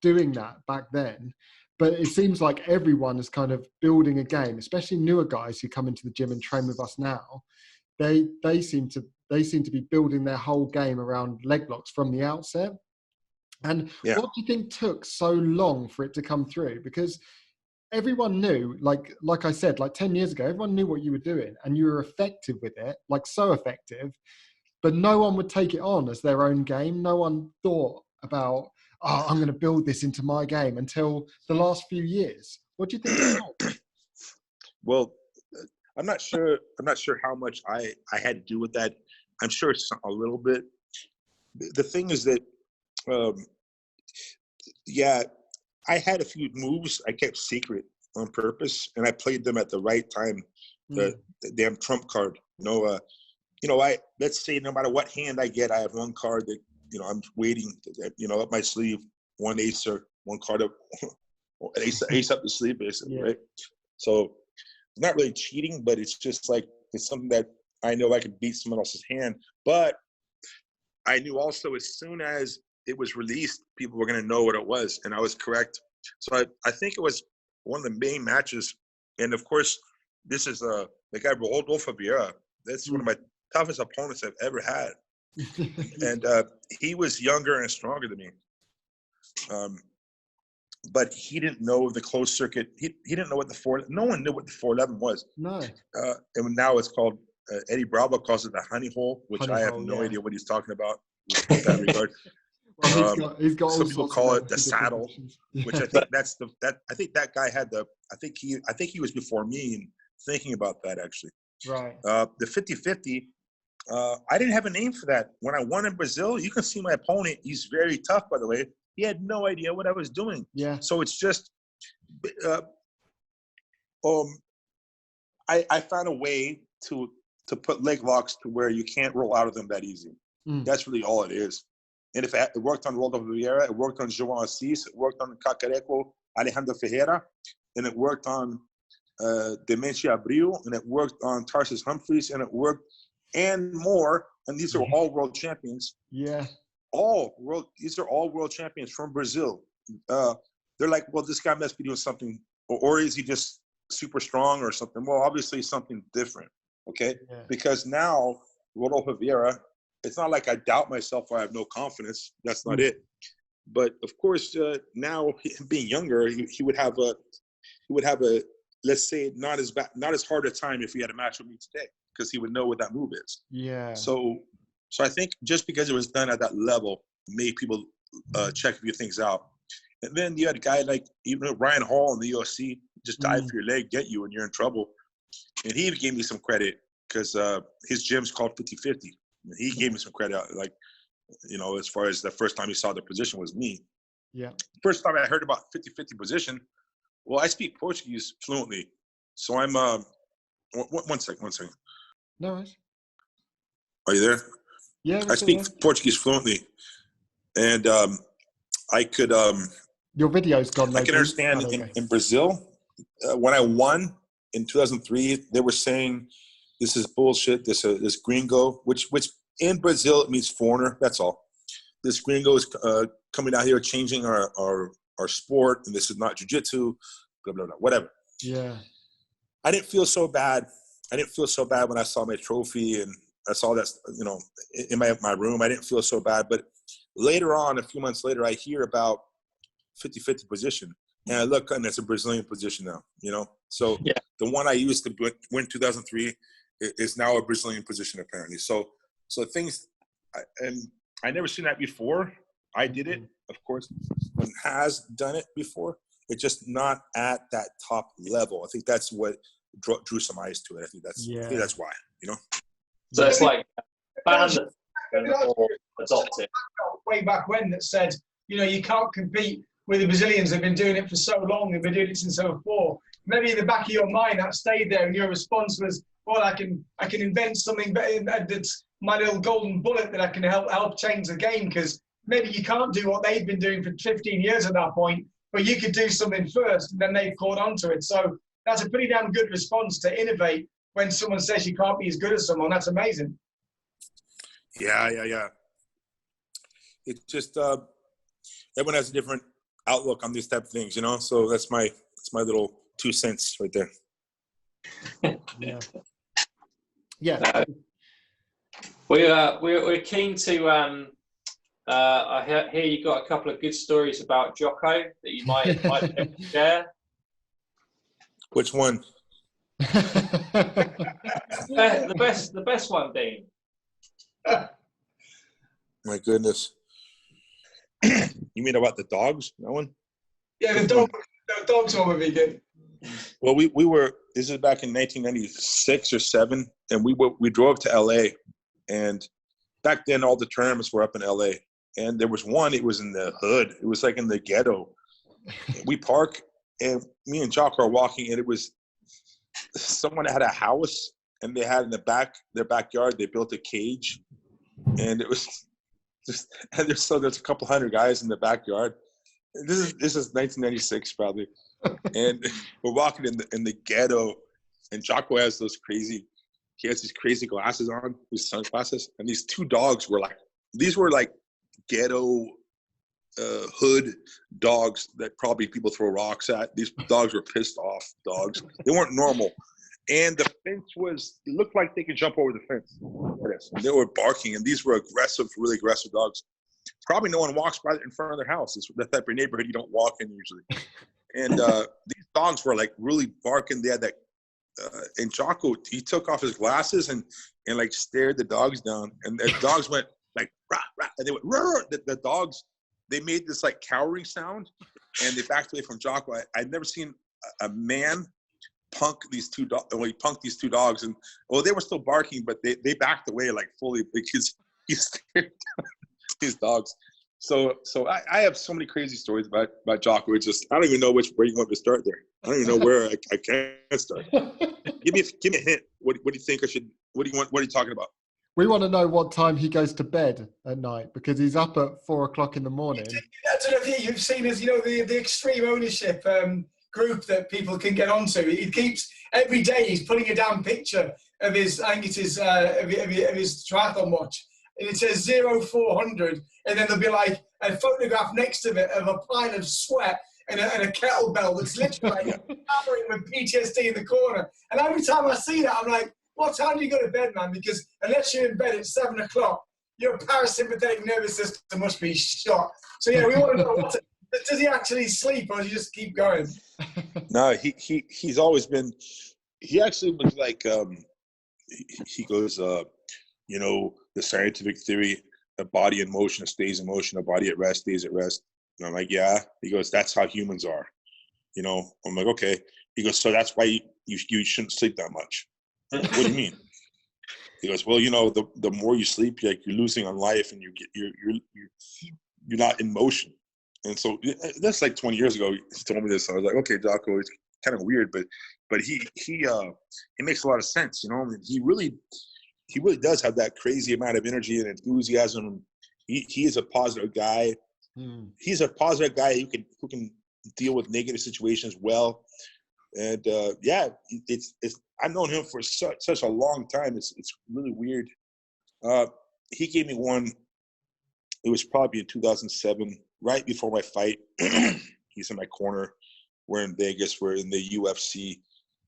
doing that back then. But it seems like everyone is kind of building a game, especially newer guys who come into the gym and train with us now. They seem to be building their whole game around leg locks from the outset. And what do you think took so long for it to come through? Because everyone knew, like I said, like 10 years ago, everyone knew what you were doing and you were effective with it, like so effective, but no one would take it on as their own game. No one thought about, I'm going to build this into my game until the last few years. What do you think? Well, I'm not sure how much I had to do with that. I'm sure it's a little bit. The thing is that, I had a few moves I kept secret on purpose, and I played them at the right time. The damn trump card. Let's say no matter what hand I get, I have one card that, I'm waiting, up my sleeve, one ace or one card up, ace up the sleeve, basically, right? So it's not really cheating, but it's just like, it's something that I know I could beat someone else's hand. But I knew also as soon as it was released, people were going to know what it was, and I was correct. So I think it was one of the main matches, and of course, this is the guy Rodolfo Vieira. That's one of my toughest opponents I've ever had, and he was younger and stronger than me. But he didn't know the closed circuit. He didn't know what no one knew what the 411 was. No. And now it's called, Eddie Bravo calls it the honey hole, which I have no idea what he's talking about in that regard. Well, he's got some people call it the saddle, which I think I think that guy had I think he was before me in thinking about that actually. Right. The 50-50, I didn't have a name for that. When I won in Brazil, you can see my opponent. He's very tough, by the way. He had no idea what I was doing. Yeah. So it's just, I found a way to put leg locks to where you can't roll out of them that easy. That's really all it is. And if it worked on Rodolfo Vieira, it worked on João Assis, it worked on Cacareco, Alejandro Ferreira, and it worked on Dementia Abreu, and it worked on Tarsus Humphreys, and it worked and more. And these are all world champions. Yeah. These are all world champions from Brazil. They're like, well, this guy must be doing something, or is he just super strong or something? Well, obviously something different, okay? Yeah. Because now Rodolfo Vieira, it's not like I doubt myself or I have no confidence. That's not it. But of course, now being younger, he would have a let's say not as hard a time if he had a match with me today, because he would know what that move is. Yeah. So I think just because it was done at that level made people check a few things out. And then you had a guy like even Ryan Hall in the UFC, just dive for your leg, get you, and you're in trouble. And he gave me some credit because his gym's called 50-50. He gave me some credit, like, as far as the first time he saw the position was me. Yeah. First time I heard about 50-50 position, well, I speak Portuguese fluently. So I'm, one second. No worries. Are you there? Yeah. I speak Portuguese fluently. And I could. Your video's gone. I can understand in Brazil, when I won in 2003, they were saying, this is bullshit. This gringo, which in Brazil it means foreigner. That's all. This gringo is coming out here changing our sport, and this is not jiu-jitsu, blah, blah, blah, whatever. Yeah. I didn't feel so bad. When I saw my trophy and I saw that, in my room. I didn't feel so bad. But later on, a few months later, I hear about 50-50 position. And I look, and it's a Brazilian position now, So the one I used to win 2003 is now a Brazilian position, apparently. So things, and I never seen that before. I did it, of course. One has done it before. It's just not at that top level. I think that's what drew some eyes to it. I think that's why, So it's like banned or adopted. Way back when that said, you can't compete with the Brazilians. They've been doing it for so long. They've been doing it since they were 4. Maybe in the back of your mind that stayed there, and your response was, well, I can invent something better. That's my little golden bullet that I can help change the game, because maybe you can't do what they've been doing for 15 years at that point, but you could do something first, and then they've caught on to it. So that's a pretty damn good response to innovate when someone says you can't be as good as someone. That's amazing. Yeah. It's just everyone has a different outlook on these type of things, So that's my little 2 cents right there. Yeah. We're keen to. I hear you got a couple of good stories about Jocko that you might share. Which one? The best one, Dean. My goodness. You mean about the dogs? That one? Yeah, the dogs one would be good. Well, we were. This is back in 1996 or 7, and we drove to LA, and back then all the tournaments were up in LA, and there was one. It was in the hood. It was like in the ghetto. We park, and me and Jocko are walking, and it was someone had a house, and they had in their backyard. They built a cage, and it was just. And there's a couple hundred guys in the backyard. This is 1996 probably. And we're walking in the ghetto, and Jocko has these crazy glasses on, these sunglasses, and these 2 dogs were like ghetto hood dogs that probably people throw rocks at. These dogs were pissed off dogs. They weren't normal. And the fence it looked like they could jump over the fence. They were barking, and these were aggressive, really aggressive dogs. Probably no one walks by in front of their house. It's the type of neighborhood you don't walk in usually. And these dogs were like really barking. They had that, and Jocko, he took off his glasses and like stared the dogs down, and the dogs went like rah, rah, and they went rah. The dogs, they made this like cowering sound, and they backed away from Jocko. I'd never seen a man punk these two dogs. Well, he punked these two dogs, and they were still barking, but they backed away like fully because he stared down these dogs. So I have so many crazy stories about Jocko. It's just I don't even know where you want me to start there. I don't even know where I can start. Give me a hint. What do you think I should? What do you want? What are you talking about? We want to know what time he goes to bed at night because he's up at 4 o'clock in the morning. I don't know if you've seen as the extreme ownership group that people can get onto. He keeps every day he's putting a damn picture of his of his triathlon watch, and it says 0400, and then there'll be like a photograph next to it of a pile of sweat and a kettlebell that's literally like hammering with PTSD in the corner. And every time I see that, I'm like, what time do you go to bed, man? Because unless you're in bed at 7 o'clock, your parasympathetic nervous system must be shot. So yeah, we want to know, does he actually sleep or does he just keep going? No, he's always been, he actually was like, he goes, the scientific theory, a body in motion stays in motion, a body at rest stays at rest. And I'm like, yeah. He goes, that's how humans are. I'm like, okay. He goes, so that's why you shouldn't sleep that much. What do you mean? He goes, well, the more you sleep, you're losing on life, and you're not in motion. And so that's like 20 years ago. He told me this. I was like, okay, Jocko, it's kind of weird, but he makes a lot of sense. I mean, he really does have that crazy amount of energy and enthusiasm. He is a positive guy. He's a positive guy who can deal with negative situations well. And it's I've known him for such a long time. It's really weird. He gave me one. It was probably in 2007, right before my fight. He's in my corner. We're in Vegas. We're in the UFC,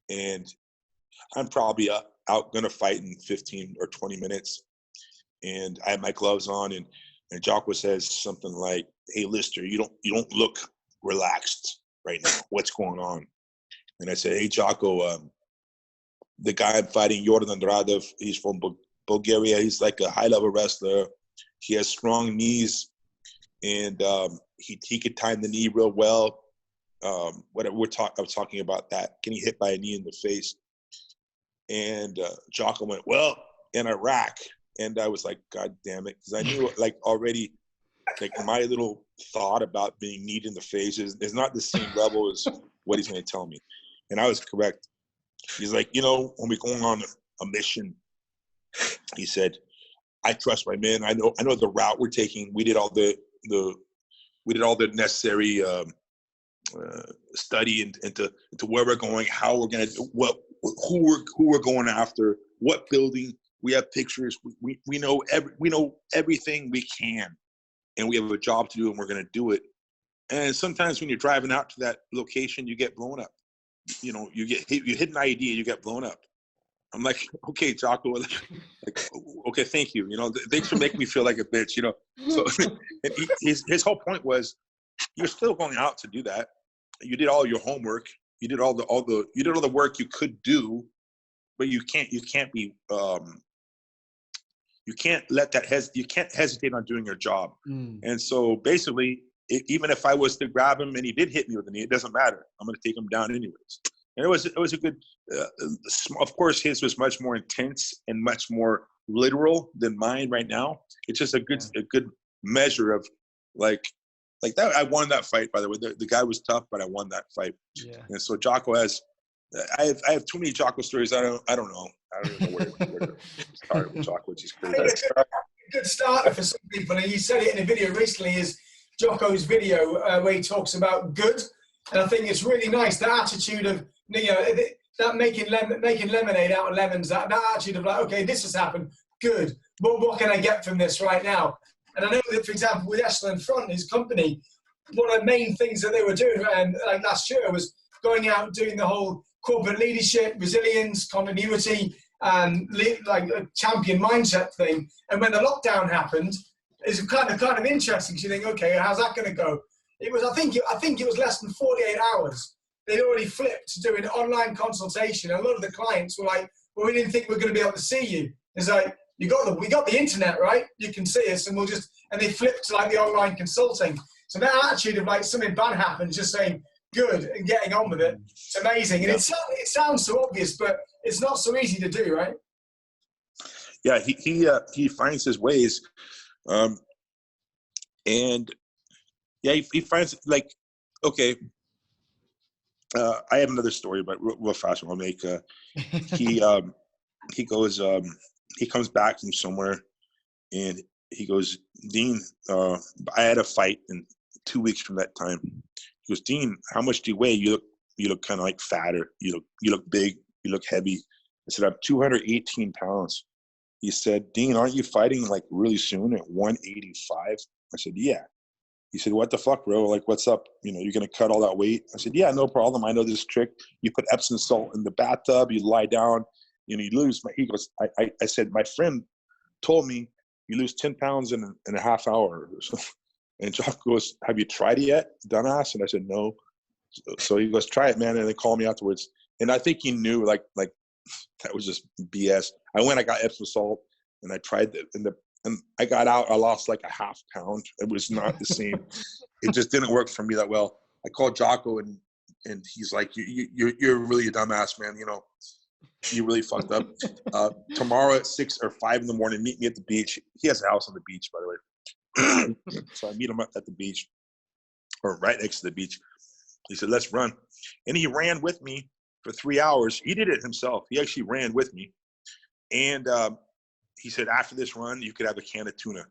and I'm probably out gonna fight in 15 or 20 minutes. And I have my gloves on, and Jocko says something like, "Hey, Lister, you don't look relaxed right now. What's going on?" And I said, "Hey, Jocko, the guy I'm fighting, Jordan Andradov, he's from Bulgaria. He's like a high-level wrestler. He has strong knees, and he could time the knee real well. I was talking about that. Getting hit by a knee in the face." And Jocko went, "Well, in Iraq." And I was like, God damn it. Because I knew like already, like my little thought about being kneed in the face is not the same level as what he's going to tell me. And I was correct. He's like, when we're going on a mission, he said, I trust my men. I know the route we're taking. We did all the necessary study into where we're going, how we're going to, who we're going after, what building. We have pictures. We know everything we can, and we have a job to do, and we're going to do it. And sometimes when you're driving out to that location, you get blown up. You hit an ID, you get blown up. I'm like, okay, Jocko, like, okay, thank you. Thanks for making me feel like a bitch. So and his whole point was, you're still going out to do that. You did all your homework. You did all the work you could do, but you can't hesitate on doing your job. And so basically, even if I was to grab him and he did hit me with the knee, it doesn't matter. I'm going to take him down anyways. And it was a good. Of course, his was much more intense and much more literal than mine right now. It's just a good measure of like that. I won that fight, by the way. The guy was tough, but I won that fight. Yeah. And so Jocko has. I have too many Jocko stories. I don't know. I don't even know where to start with Jocko. Which is crazy. I think a good starter for some people, and you said it in a video recently, is Jocko's video where he talks about good. And I think it's really nice, the attitude of, that making lemonade out of lemons, that attitude of like, okay, this has happened, good. What can I get from this right now? And I know that, for example, with Echelon Front, his company, one of the main things that they were doing like last year was going out doing the whole corporate leadership, resilience, continuity, and like a champion mindset thing. And when the lockdown happened, it's kind of interesting because you think, okay, how's that going to go? It was, I think it was less than 48 hours. They'd already flipped to doing online consultation. And a lot of the clients were like, well, we didn't think we were going to be able to see you. It's like, we got the internet, right? You can see us, and they flipped to like the online consulting. So that attitude of like something bad happened, just saying good and getting on with it, it's amazing. And it sounds so obvious, but it's not so easy to do, right? Yeah, he finds his ways, and yeah, he finds like, okay. I have another story, but real fast. I'll make. He goes. He comes back from somewhere, and he goes, Dean. I had a fight in 2 weeks from that time. He goes, Dean, how much do you weigh? You look kind of like fatter. You look big. You look heavy. I said, I'm 218 pounds. He said, Dean, aren't you fighting like really soon at 185? I said, yeah. He said, what the fuck, bro? Like, what's up? You're going to cut all that weight? I said, yeah, no problem. I know this trick. You put Epsom salt in the bathtub, you lie down, you lose. He goes, I said, my friend told me you lose 10 pounds in a half hour. And Jocko goes, have you tried it yet, dumbass? And I said, no. So he goes, try it, man. And they called me afterwards. And I think he knew, like that was just BS. I got Epsom salt, and I tried it and I got out. I lost like a half pound. It was not the same. It just didn't work for me that well. I called Jocko, and he's like, "You're really a dumbass, man. You really fucked up. Tomorrow at 6 or 5 in the morning, meet me at the beach." He has a house on the beach, by the way. So I meet him at the beach, or right next to the beach. He said, "Let's run," and he ran with me for 3 hours. He did it himself. He actually ran with me, and he said, after this run, you could have a can of tuna,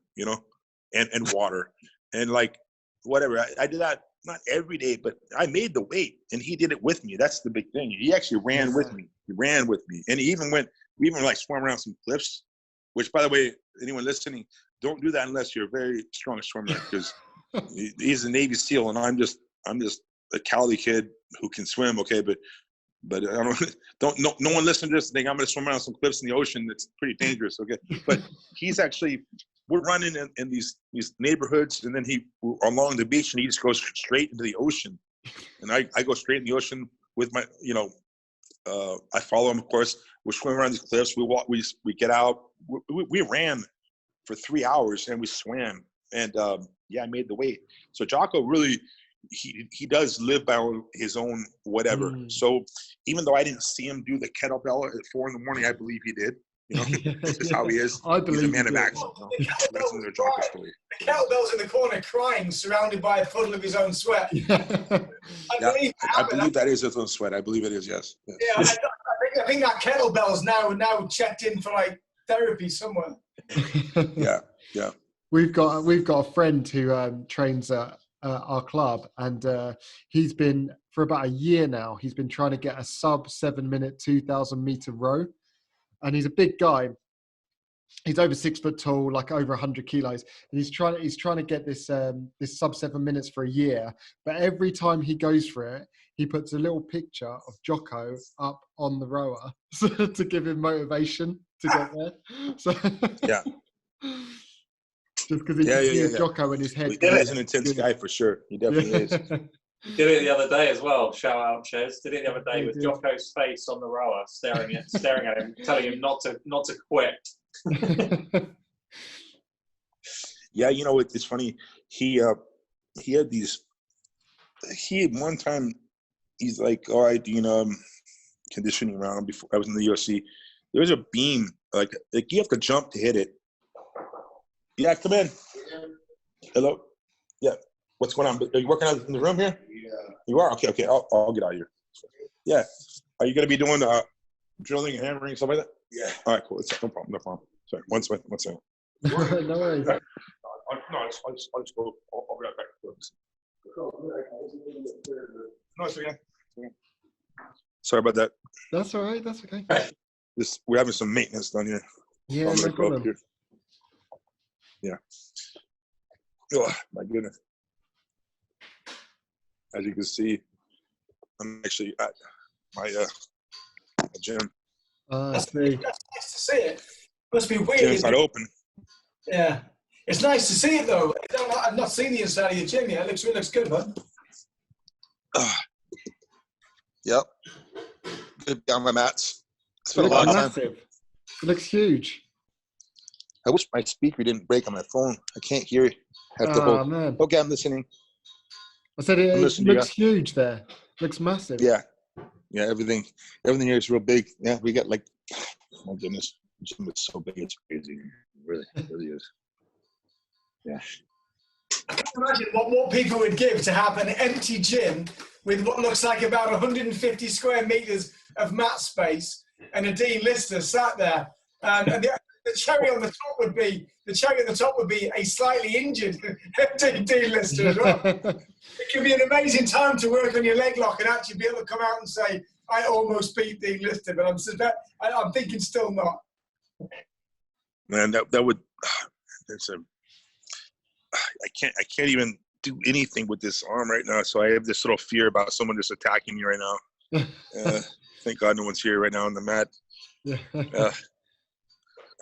and water. And like, whatever. I did that, not every day, but I made the weight, and he did it with me. That's the big thing. He actually ran with me. He ran with me. And we even like swam around some cliffs, which, by the way, anyone listening, don't do that unless you're a very strong swimmer, because he's a Navy SEAL, and I'm just a Cali kid who can swim. Okay. But I no one listen to this and think I'm going to swim around some cliffs in the ocean. It's pretty dangerous. Okay. But we're running in these neighborhoods, and then along the beach, and he just goes straight into the ocean. And I go straight in the ocean with my, I follow him, of course. We're swimming around these cliffs. We walk, we get out. We ran for 3 hours, and we swam. And I made the weight. So Jocko really, he does live by his own whatever. So even though I didn't see him do the kettlebell at 4 in the morning, I believe he did. This is how he is. I believe he's a man of action. The kettlebell's in the corner crying, surrounded by a puddle of his own sweat. I believe that is his own sweat. I believe it is, yes. Yeah, I think that kettlebell's now checked in for like therapy somewhere. Yeah. We've got a friend who trains at our club, and he's been, for about a year now, he's been trying to get a sub 7-minute 2,000 meter row. And he's a big guy. He's over 6 foot tall, like over 100 kilos. And he's trying to get this sub 7 minutes for a year. But every time he goes for it, he puts a little picture of Jocko up on the rower to give him motivation to get there. So yeah. Just because he sees Jocko in his head. He is an intense guy for sure. He definitely is. Did it the other day as well. Shout out, Chez. Did it the other day with Jocko's face on the rower, staring at him, telling him not to quit. Yeah, it's funny. He had these. One time, he's like, all right, conditioning round before I was in the UFC. There was a beam, like you have to jump to hit it. Yeah, come in. Hello. Yeah. What's going on? Are you working out in the room here? Yeah. You are? Okay. I'll get out of here. Yeah. Are you going to be doing drilling and hammering, stuff like that? Yeah. All right, cool. It's no problem. Sorry. One second. No worries. I'll just go. I'll be right back. No, it's okay. Sorry about that. That's all right. That's okay. We're having some maintenance done here. Yeah, no problem. Yeah. Oh, my goodness. As you can see, I'm actually at my gym. That's nice to see it. Must be weird. Gym's not open. Yeah. It's nice to see it, though. I've not seen the inside of your gym yet. It looks good, man. Yep. Good on my mats. It's It been a long looks time. massive. It looks huge. I wish my speaker didn't break on my phone. I can't hear it. I have to Oh, hold. man. Okay, I'm listening. I said it listening to you. looks huge there. Looks massive. Yeah. Yeah, everything here is real big. Yeah, we got like, my goodness, the gym is so big, it's crazy. It really is. Yeah. I can't imagine what people would give to have an empty gym with what looks like about 150 square meters of mat space and a Dean Lister sat there. And the cherry on the top would be a slightly injured Dean Lister as well. It could be an amazing time to work on your leg lock and actually be able to come out and say, I almost beat Dean Lister, but I'm thinking still not. Man, that would, I can't even do anything with this arm right now. So I have this little fear about someone just attacking me right now. Thank God no one's here right now on the mat.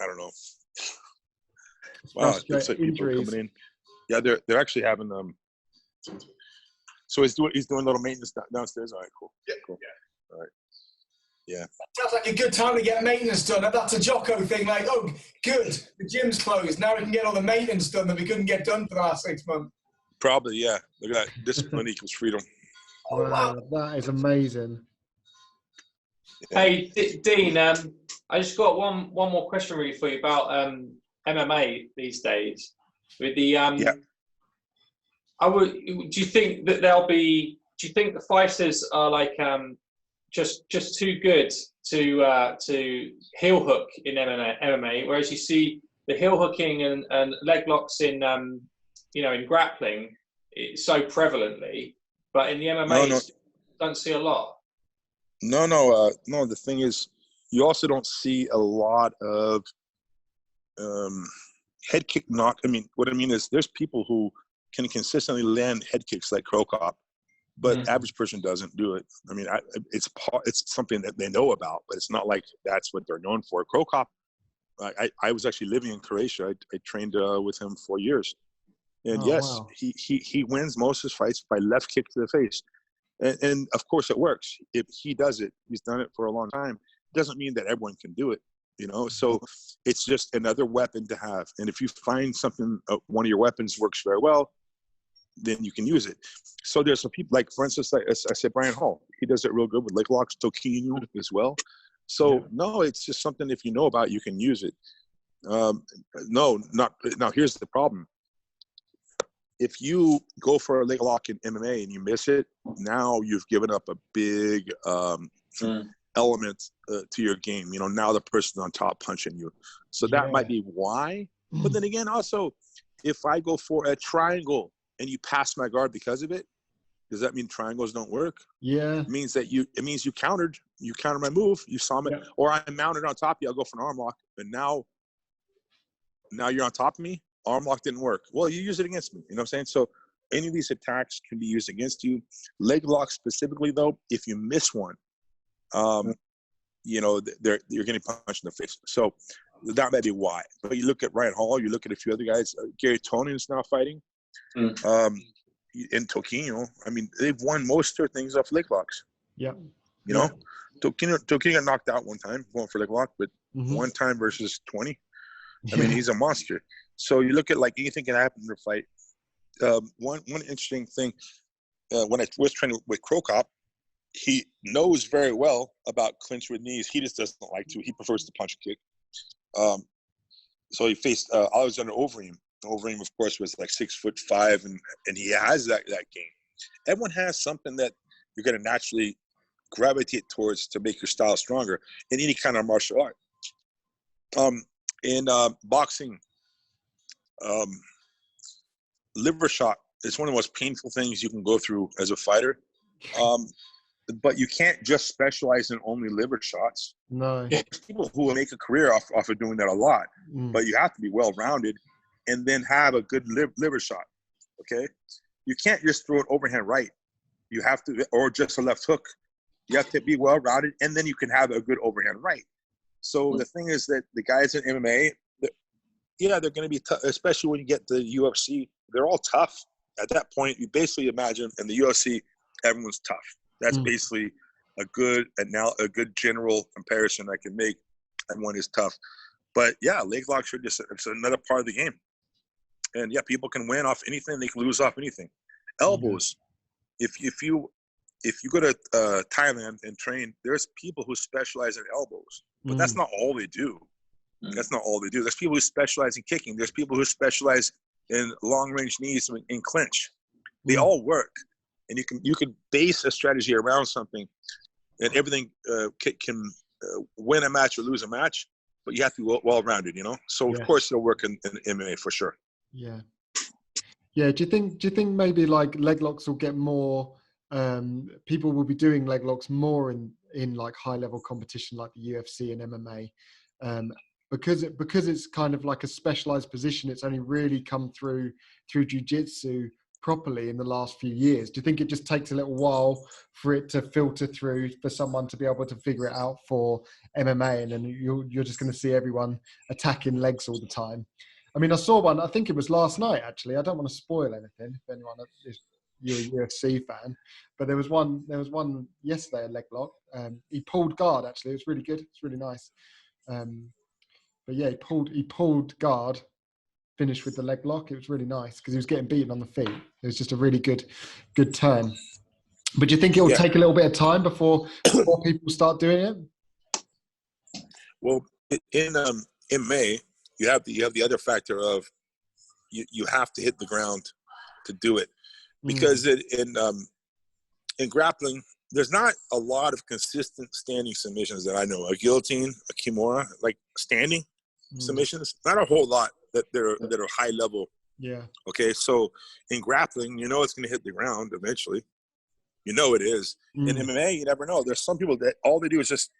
I don't know. Wow, it looks like people are coming in. Yeah, they're actually having So he's doing a little maintenance downstairs. All right, cool. Yeah, cool. Yeah. All right. Yeah. Sounds like a good time to get maintenance done. That's a Jocko thing. Like, oh, good, the gym's closed. Now we can get all the maintenance done that we couldn't get done for the last 6 months. Probably, yeah. Look at that. Discipline equals freedom. Oh, wow. That is amazing. Yeah. Hey, Dean, I just got one more question really for you about MMA these days. With the do you think that do you think the fighters are like just too good to heel hook in MMA, whereas you see the heel hooking and leg locks in in grappling so prevalently, but in the MMA you don't see a lot. No. The thing is, you also don't see a lot of head kick knock. I mean, what I mean is, there's people who can consistently land head kicks like Crow Cop, but average person doesn't do it. I mean, it's something that they know about, but it's not like that's what they're known for. Crow Cop, I was actually living in Croatia. I trained with him for years, and wow. he wins most of his fights by left kick to the face, and of course it works. If he does it, he's done it for a long time. It doesn't mean that everyone can do it, So it's just another weapon to have. And if you find something, one of your weapons works very well, then you can use it. So there's some people, like, for instance, I said Brian Hall. He does it real good with leg locks, Toquinho as well. So, no, it's just something, if you know about it, you can use it. Now, here's the problem. If you go for a leg lock in MMA and you miss it, now you've given up a big element to your game. Now the person's on top punching you. So that might be why. But then again, also, if I go for a triangle and you pass my guard because of it, does that mean triangles don't work? Yeah. It means you countered my move. You saw me, or I mounted on top of you. I'll go for an arm lock, and now you're on top of me. Arm lock didn't work. Well, you use it against me. You know what I'm saying? So any of these attacks can be used against you. Leg lock specifically, though, if you miss one, you're getting punched in the face. So that may be why. But you look at Ryan Hall, you look at a few other guys. Gary Tonin is now fighting. And Toquinho, I mean, they've won most of their things off leg locks. Yeah. Toquinho got knocked out one time going for leg lock, but one time versus 20. I mean, he's a monster. So you look at, like, anything can happen in a fight. One interesting thing, when I was training with Crow Cop, he knows very well about clinch with knees. He just doesn't like to. He prefers to punch and kick. So he faced Alexander Overeem. Overeem, of course, was like 6'5", and he has that game. Everyone has something that you're going to naturally gravitate towards to make your style stronger in any kind of martial art. In boxing, liver shot is one of the most painful things you can go through as a fighter. But you can't just specialize in only liver shots. No. There's people who will make a career off of doing that a lot, but you have to be well-rounded and then have a good liver shot. okay? You can't just throw an overhand right. You have to, or just a left hook. You have to be well-rounded, and then you can have a good overhand right. So the thing is that the guys in MMA, they're going to be tough, especially when you get to the UFC. They're all tough. At that point, you basically imagine in the UFC, everyone's tough. That's basically a good general comparison I can make. Everyone is tough. But yeah, leg locks are just it's another part of the game. And yeah, people can win off anything. They can lose off anything. Elbows. If you go to Thailand and train, there's people who specialize in elbows, but that's not all they do. That's not all they do. There's people who specialize in kicking. There's people who specialize in long range knees in clinch. They all work, and you can base a strategy around something, and everything can win a match or lose a match. But you have to be well rounded, you know. So of course it'll work in MMA for sure. Yeah. Do you think maybe like leg locks will get more? People will be doing leg locks more in like high level competition like the UFC and MMA, because it's kind of like a specialized position. It's only really come through jiu-jitsu properly in the last few years. Do you think it just takes a little while for it to filter through, for someone to be able to figure it out for MMA, and then you're just going to see everyone attacking legs all the time? I mean, I saw one, I think it was last night actually. I don't want to spoil anything if anyone is you're a UFC fan, but there was one yesterday, a leg lock. He pulled guard actually. It was really good. It's really nice. But yeah, he pulled guard, finished with the leg lock. It was really nice because he was getting beaten on the feet. It was just a really good turn. But do you think it will take a little bit of time before people start doing it? Well, in May, you have the other factor of you have to hit the ground to do it, because in grappling, there's not a lot of consistent standing submissions that I know. A guillotine, a kimura, like standing submissions, not a whole lot that are high level. Yeah. Okay, so in grappling, you know it's going to hit the ground eventually. You know it is. In MMA, you never know. There's some people that all they do is just,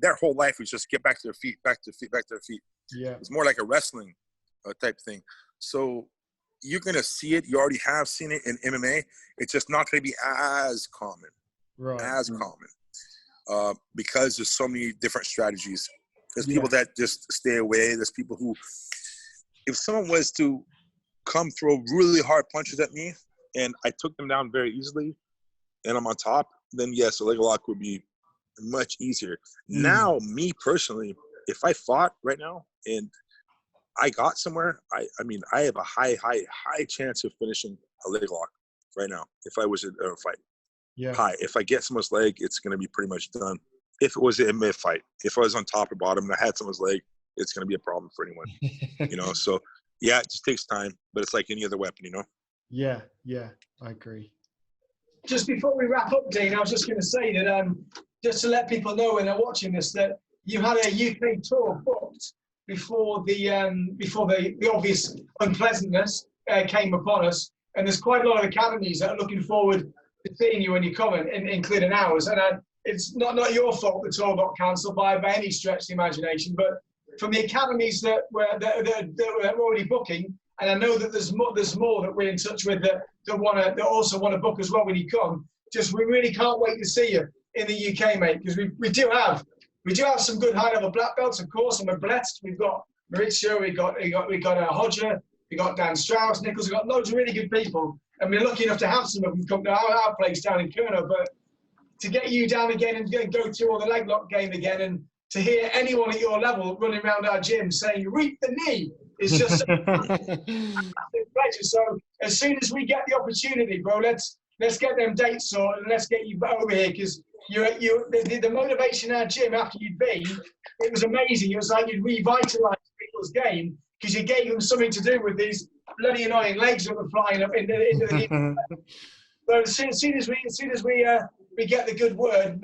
their whole life is just get back to their feet, back to their feet. Yeah. It's more like a wrestling type thing. So you're going to see it. You already have seen it in MMA. It's just not going to be as common. Right. Common. Because there's so many different strategies. There's people that just stay away. There's people who, if someone was to come throw really hard punches at me and I took them down very easily and I'm on top, then yes, a leg lock would be much easier. Now, me personally, if I fought right now and I got somewhere, I have a high chance of finishing a leg lock right now if I was in a fight. Yeah. If I get someone's leg, it's going to be pretty much done. If it was an MMA fight, if I was on top or bottom and I had someone's leg, it's going to be a problem for anyone. So yeah, it just takes time, but it's like any other weapon, Yeah, I agree. Just before we wrap up, Dean, I was just going to say that just to let people know when they're watching this, that you had a UK tour booked before the obvious unpleasantness came upon us, and there's quite a lot of academies that are looking forward to seeing you when you come in, including ours. And it's not your fault the tour got cancelled by any stretch of the imagination, but from the academies that were already booking, and I know that there's more that we're in touch with that also want to book as well when you come. We really can't wait to see you in the UK, mate, because we do have some good high level black belts, of course, and we're blessed. We've got Maurizio, we got Hodger, we got Dan Strauss, Nichols, we've got loads of really good people, and we're lucky enough to have some of them come to our place down in Kernow. But to get you down again and go through all the leg lock game again, and to hear anyone at your level running around our gym saying "reap the knee" is just a pleasure. So as soon as we get the opportunity, bro, let's get them dates sorted and let's get you over here, because the motivation in our gym after you'd been, it was amazing. It was like you'd revitalised people's game because you gave them something to do with these bloody annoying legs that were flying up into the. So as soon as we get the good word,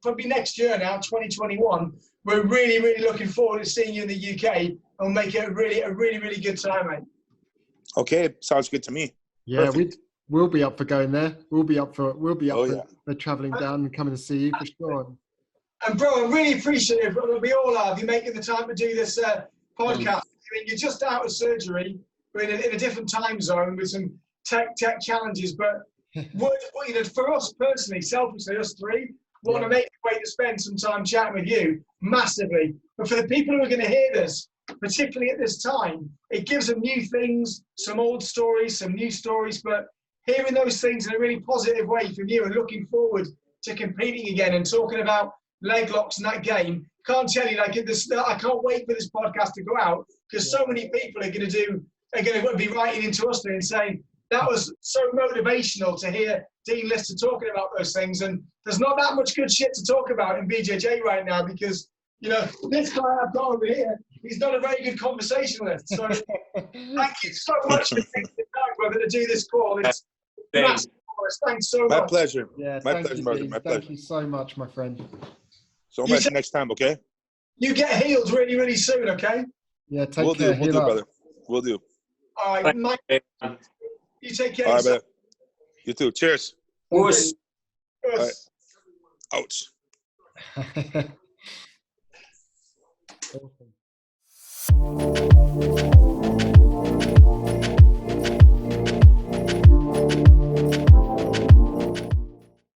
probably next year now, 2021, we're really, really looking forward to seeing you in the UK, and we'll make it a really, really good time, mate. Okay, sounds good to me. Yeah, Perfect. We'll be up for going there. We'll be up for travelling down and coming to see you for sure. And bro, I'm really appreciative. We all are. You making the time to do this podcast. You're just out of surgery. We're in a different time zone with some tech challenges, but for us personally, selfishly, us three, want to make a way to spend some time chatting with you massively. But for the people who are going to hear this, particularly at this time, it gives them new things, some old stories, some new stories, but hearing those things in a really positive way from you and looking forward to competing again and talking about leg locks in that game. Can't tell you, like, I can't wait for this podcast to go out, because so many people are going to be writing into us and saying, that was so motivational to hear Dean Lister talking about those things. And there's not that much good shit to talk about in BJJ right now, because, this guy I've got over here, he's not a very good conversationalist. So thank you so much for taking the time, brother, to do this call. It's massive for us. Thanks so much. My pleasure. Yeah, my pleasure, brother. My pleasure. Thank you so much, my friend. So much next time, okay? You get healed really, really soon, okay? Yeah, take care. We'll do, brother. We'll do. All right, Mike. You take care. All right, brother. You too. Cheers. Wuss. Right. Ouch. Awesome.